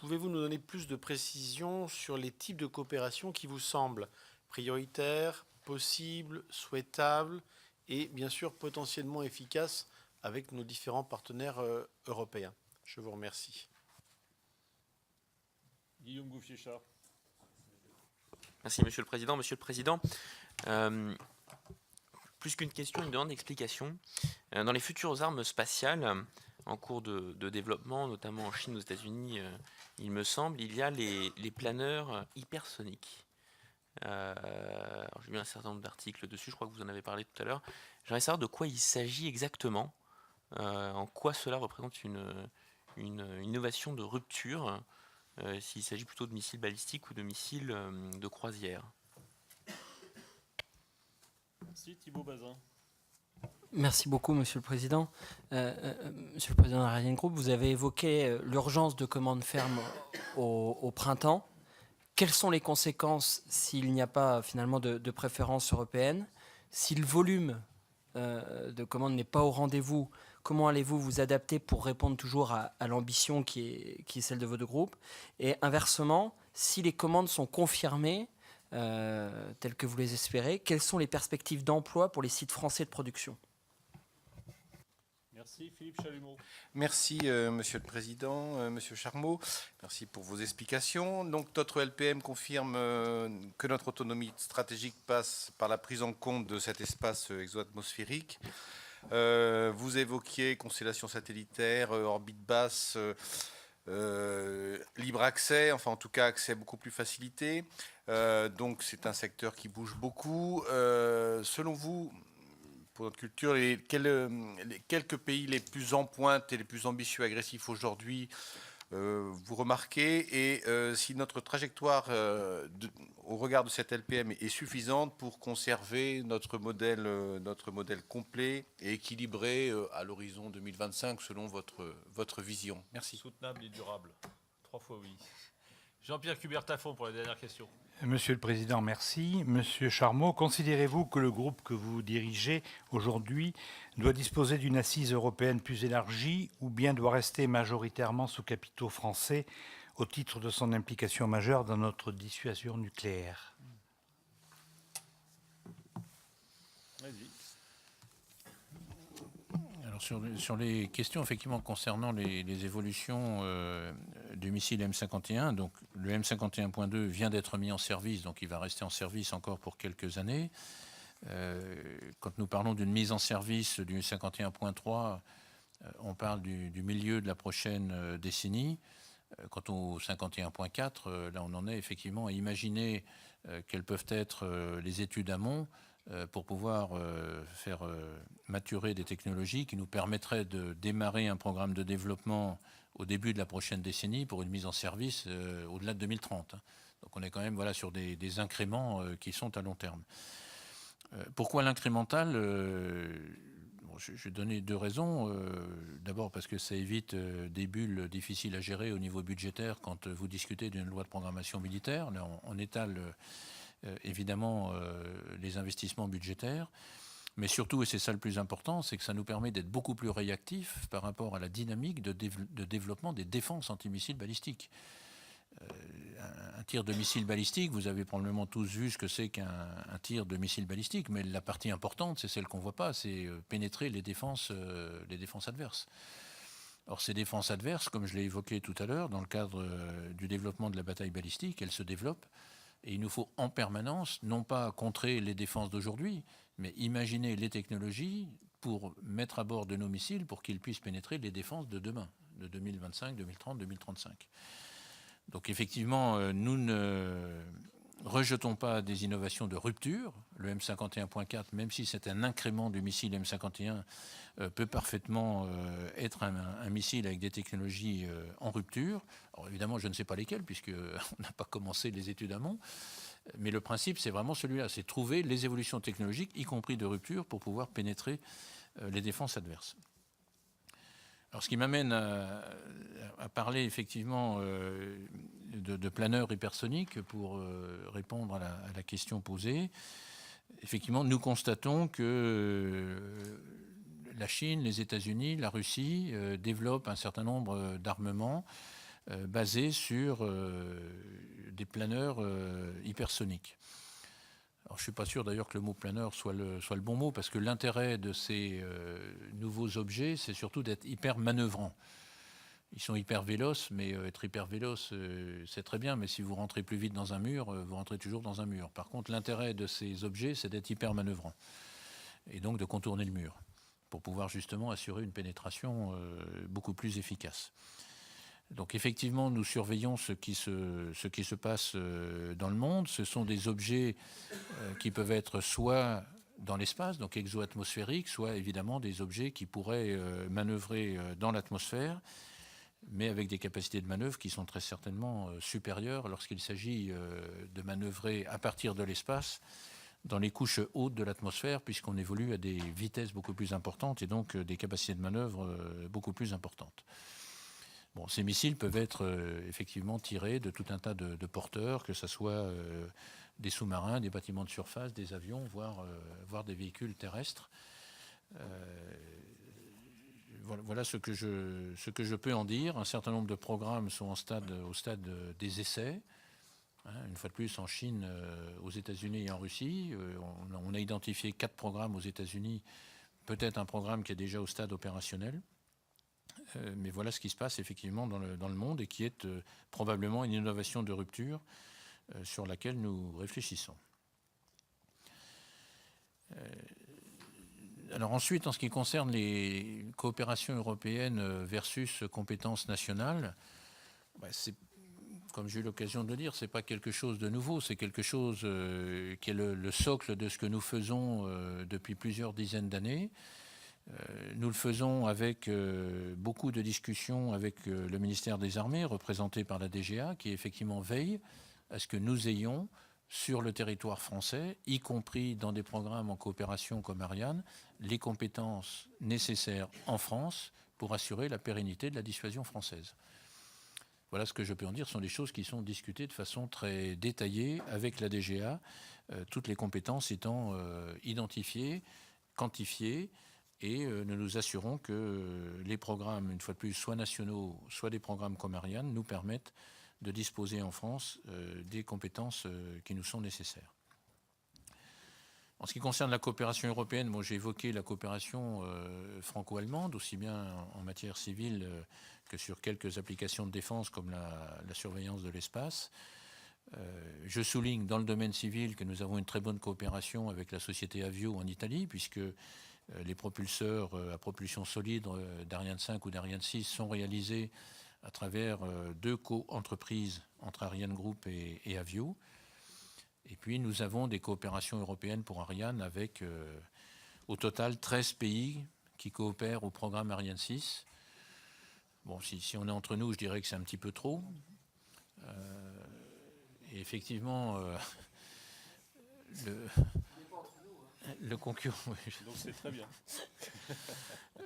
Pouvez-vous nous donner plus de précisions sur les types de coopération qui vous semblent prioritaires, possibles, souhaitables et bien sûr potentiellement efficaces avec nos différents partenaires européens? Je vous remercie. Guillaume Gouffier-Char. Merci Monsieur le Président. Monsieur le Président, plus qu'une question, une demande d'explication. Dans les futures armes spatiales en cours de développement, notamment en Chine, aux États-Unis, il me semble, il y a les planeurs hypersoniques. J'ai lu un certain nombre d'articles dessus, je crois que vous en avez parlé tout à l'heure. J'aimerais savoir de quoi il s'agit exactement, en quoi cela représente une innovation de rupture, s'il s'agit plutôt de missiles balistiques ou de missiles de croisière. Merci. Thibaut Bazin. Merci beaucoup, Monsieur le Président. Monsieur le Président d'Ariane Group, vous avez évoqué l'urgence de commandes fermes au printemps. Quelles sont les conséquences s'il n'y a pas finalement de préférence européenne? Si le volume de commandes n'est pas au rendez-vous, comment allez-vous vous adapter pour répondre toujours à l'ambition qui est celle de votre groupe? Et inversement, si les commandes sont confirmées, telles que vous les espérez, quelles sont les perspectives d'emploi pour les sites français de production? Merci. Philippe Chalumeau. Merci, Monsieur le Président, Monsieur Charmeau. Merci pour vos explications. Donc, notre LPM confirme que notre autonomie stratégique passe par la prise en compte de cet espace exoatmosphérique. Vous évoquiez constellation satellitaire, orbite basse, libre accès, enfin en tout cas accès beaucoup plus facilité. Donc c'est un secteur qui bouge beaucoup. Selon vous, pour notre culture, les quelques pays les plus en pointe et les plus ambitieux, agressifs aujourd'hui, vous remarquez, et si notre trajectoire au regard de cette LPM est suffisante pour conserver notre modèle complet et équilibré à l'horizon 2025 selon votre vision. Merci. Soutenable et durable. 3 fois oui. Jean-Pierre Cubert-Tafon pour la dernière question. Monsieur le Président, merci. Monsieur Charmeau, considérez-vous que le groupe que vous dirigez aujourd'hui doit disposer d'une assise européenne plus élargie ou bien doit rester majoritairement sous capitaux français au titre de son implication majeure dans notre dissuasion nucléaire? Vas-y. Alors sur les questions effectivement concernant les évolutions du missile M51, donc le M51.2 vient d'être mis en service, donc il va rester en service encore pour quelques années. Quand nous parlons d'une mise en service du 51.3, on parle du milieu de la prochaine décennie. Quant au 51.4, là on en est effectivement à imaginer quelles peuvent être les études amont pour pouvoir faire maturer des technologies qui nous permettraient de démarrer un programme de développement au début de la prochaine décennie pour une mise en service au-delà de 2030. Donc on est quand même voilà, sur des incréments qui sont à long terme. Pourquoi l'incrémental je vais donner deux raisons. D'abord parce que ça évite des bulles difficiles à gérer au niveau budgétaire quand vous discutez d'une loi de programmation militaire. Là, on étale évidemment les investissements budgétaires. Mais surtout, et c'est ça le plus important, c'est que ça nous permet d'être beaucoup plus réactifs par rapport à la dynamique de développement des défenses antimissiles balistiques. Un tir de missile balistique, vous avez probablement tous vu ce que c'est qu'un tir de missile balistique, mais la partie importante, c'est celle qu'on ne voit pas, c'est pénétrer les défenses adverses. Or, ces défenses adverses, comme je l'ai évoqué tout à l'heure, dans le cadre du développement de la bataille balistique, elles se développent, et il nous faut en permanence, non pas contrer les défenses d'aujourd'hui, mais imaginer les technologies pour mettre à bord de nos missiles pour qu'ils puissent pénétrer les défenses de demain, de 2025, 2030, 2035. Donc effectivement, nous ne rejetons pas des innovations de rupture. Le M51.4, même si c'est un incrément du missile M51, peut parfaitement être un missile avec des technologies en rupture. Alors évidemment, je ne sais pas lesquelles, puisqu'on n'a pas commencé les études amont. Mais le principe, c'est vraiment celui-là, c'est trouver les évolutions technologiques, y compris de rupture, pour pouvoir pénétrer les défenses adverses. Alors, ce qui m'amène à parler effectivement de planeurs hypersoniques pour répondre à la question posée. Effectivement, nous constatons que la Chine, les États-Unis, la Russie développent un certain nombre d'armements basés sur des planeurs hypersoniques. Alors, je ne suis pas sûr d'ailleurs que le mot planeur soit le bon mot, parce que l'intérêt de ces nouveaux objets, c'est surtout d'être hyper manœuvrants. Ils sont hyper véloces, mais être hyper véloce, c'est très bien, mais si vous rentrez plus vite dans un mur, vous rentrez toujours dans un mur. Par contre, l'intérêt de ces objets, c'est d'être hyper manœuvrant, et donc de contourner le mur, pour pouvoir justement assurer une pénétration beaucoup plus efficace. Donc effectivement, nous surveillons ce qui se passe dans le monde. Ce sont des objets qui peuvent être soit dans l'espace, donc exo-atmosphériques, soit évidemment des objets qui pourraient manœuvrer dans l'atmosphère, mais avec des capacités de manœuvre qui sont très certainement supérieures lorsqu'il s'agit de manœuvrer à partir de l'espace dans les couches hautes de l'atmosphère, puisqu'on évolue à des vitesses beaucoup plus importantes et donc des capacités de manœuvre beaucoup plus importantes. Bon, ces missiles peuvent être effectivement tirés de tout un tas de porteurs, que ce soit des sous-marins, des bâtiments de surface, des avions, voire des véhicules terrestres. Voilà ce que je peux en dire. Un certain nombre de programmes sont au stade des essais. Une fois de plus, en Chine, aux États-Unis et en Russie. On a identifié 4 programmes aux États-Unis, peut-être un programme qui est déjà au stade opérationnel. Mais voilà ce qui se passe effectivement dans le monde et qui est probablement une innovation de rupture sur laquelle nous réfléchissons. Alors ensuite, en ce qui concerne les coopérations européennes versus compétences nationales, c'est, comme j'ai eu l'occasion de le dire, ce n'est pas quelque chose de nouveau, c'est quelque chose qui est le socle de ce que nous faisons depuis plusieurs dizaines d'années. Nous le faisons avec beaucoup de discussions avec le ministère des Armées, représenté par la DGA, qui effectivement veille à ce que nous ayons sur le territoire français, y compris dans des programmes en coopération comme Ariane, les compétences nécessaires en France pour assurer la pérennité de la dissuasion française. Voilà ce que je peux en dire. Ce sont des choses qui sont discutées de façon très détaillée avec la DGA, toutes les compétences étant identifiées, quantifiées, et nous nous assurons que les programmes, une fois de plus, soit nationaux, soit des programmes comme Ariane, nous permettent de disposer en France des compétences qui nous sont nécessaires. En ce qui concerne la coopération européenne, moi j'ai évoqué la coopération franco-allemande, aussi bien en matière civile que sur quelques applications de défense comme la surveillance de l'espace. Je souligne dans le domaine civil que nous avons une très bonne coopération avec la société Avio en Italie, puisque les propulseurs à propulsion solide d'Ariane 5 ou d'Ariane 6 sont réalisés à travers 2 co-entreprises entre Ariane Group et Avio. Et puis nous avons des coopérations européennes pour Ariane avec au total 13 pays qui coopèrent au programme Ariane 6. Bon, si on est entre nous, je dirais que c'est un petit peu trop. Et effectivement, le concurrent... Donc c'est très bien.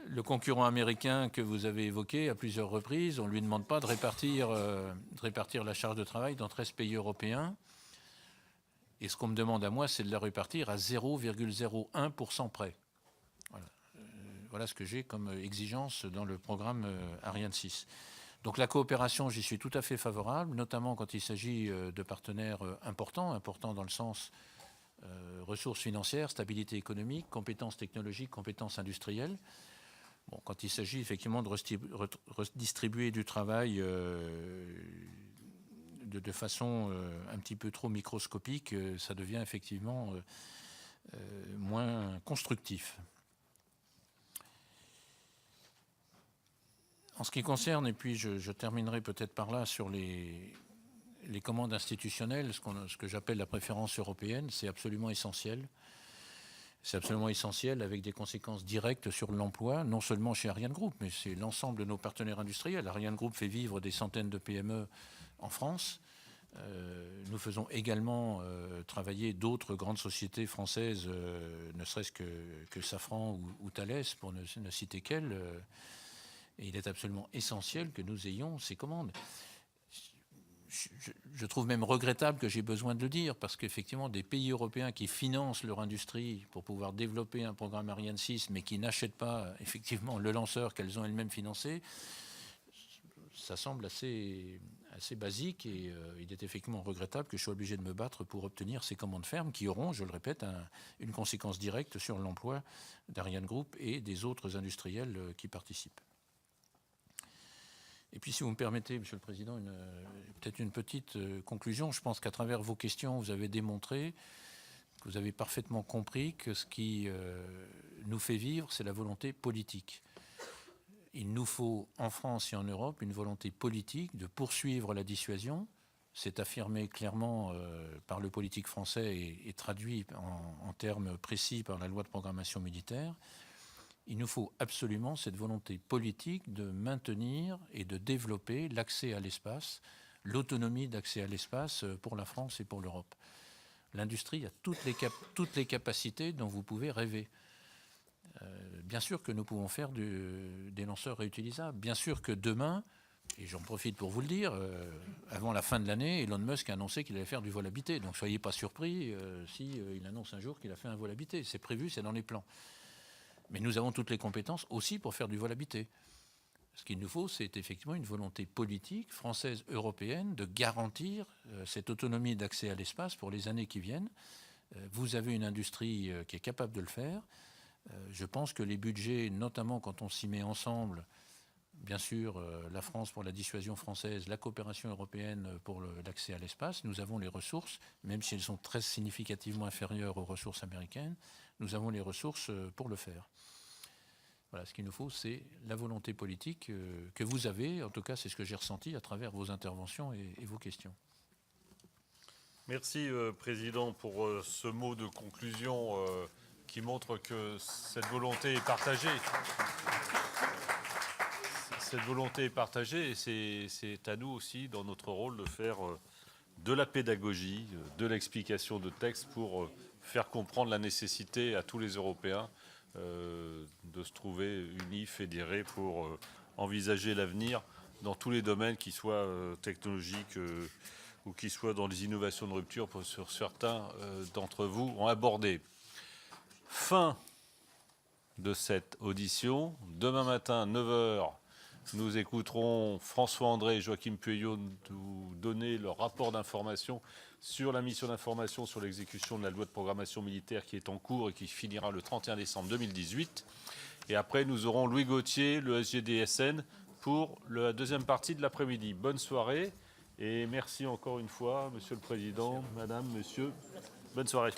Le concurrent américain que vous avez évoqué à plusieurs reprises, on ne lui demande pas de répartir la charge de travail dans 13 pays européens. Et ce qu'on me demande à moi, c'est de la répartir à 0,01% près. Voilà ce que j'ai comme exigence dans le programme Ariane 6. Donc la coopération, j'y suis tout à fait favorable, notamment quand il s'agit de partenaires importants dans le sens ressources financières, stabilité économique, compétences technologiques, compétences industrielles. Bon, quand il s'agit effectivement de redistribuer du travail de façon un petit peu trop microscopique, ça devient effectivement moins constructif. En ce qui concerne, et puis je terminerai peut-être par là, sur les commandes institutionnelles, ce que j'appelle la préférence européenne, c'est absolument essentiel. C'est absolument essentiel avec des conséquences directes sur l'emploi, non seulement chez Ariane Group, mais c'est l'ensemble de nos partenaires industriels. Ariane Group fait vivre des centaines de PME en France. Nous faisons également travailler d'autres grandes sociétés françaises, ne serait-ce que Safran ou Thales, pour ne citer qu'elles. Et il est absolument essentiel que nous ayons ces commandes. Je trouve même regrettable que j'ai besoin de le dire, parce qu'effectivement, des pays européens qui financent leur industrie pour pouvoir développer un programme Ariane 6, mais qui n'achètent pas effectivement le lanceur qu'elles ont elles-mêmes financé, ça semble assez basique, et il est effectivement regrettable que je sois obligé de me battre pour obtenir ces commandes fermes qui auront, je le répète, une conséquence directe sur l'emploi d'Ariane Group et des autres industriels qui participent. Et puis, si vous me permettez, Monsieur le Président, peut-être une petite conclusion. Je pense qu'à travers vos questions, vous avez démontré que vous avez parfaitement compris que ce qui nous fait vivre, c'est la volonté politique. Il nous faut, en France et en Europe, une volonté politique de poursuivre la dissuasion. C'est affirmé clairement par le politique français et traduit en termes précis par la loi de programmation militaire. Il nous faut absolument cette volonté politique de maintenir et de développer l'accès à l'espace, l'autonomie d'accès à l'espace pour la France et pour l'Europe. L'industrie a toutes les capacités dont vous pouvez rêver. Bien sûr que nous pouvons faire des lanceurs réutilisables. Bien sûr que demain, et j'en profite pour vous le dire, avant la fin de l'année, Elon Musk a annoncé qu'il allait faire du vol habité. Donc soyez pas surpris s'il annonce un jour qu'il a fait un vol habité. C'est prévu, c'est dans les plans. Mais nous avons toutes les compétences aussi pour faire du vol habité. Ce qu'il nous faut, c'est effectivement une volonté politique, française, européenne, de garantir cette autonomie d'accès à l'espace pour les années qui viennent. Vous avez une industrie qui est capable de le faire. Je pense que les budgets, notamment quand on s'y met ensemble, bien sûr, la France pour la dissuasion française, la coopération européenne pour l'accès à l'espace, nous avons les ressources, même si elles sont très significativement inférieures aux ressources américaines, nous avons les ressources pour le faire. Voilà, ce qu'il nous faut, c'est la volonté politique que vous avez. En tout cas, c'est ce que j'ai ressenti à travers vos interventions et vos questions. Merci, Président, pour ce mot de conclusion qui montre que cette volonté est partagée. Cette volonté est partagée, et c'est à nous aussi, dans notre rôle, de faire de la pédagogie, de l'explication de texte pour faire comprendre la nécessité à tous les Européens de se trouver unis, fédérés pour envisager l'avenir dans tous les domaines, qu'ils soient technologiques ou qu'ils soient dans les innovations de rupture, sur certains d'entre vous ont abordé. Fin de cette audition. Demain matin, 9h, nous écouterons François André et Joachim Pueyo nous donner leur rapport d'information sur la mission d'information sur l'exécution de la loi de programmation militaire qui est en cours et qui finira le 31 décembre 2018. Et après, nous aurons Louis Gauthier, le SGDSN, pour la deuxième partie de l'après-midi. Bonne soirée et merci encore une fois, Monsieur le Président, Madame, Monsieur. Bonne soirée.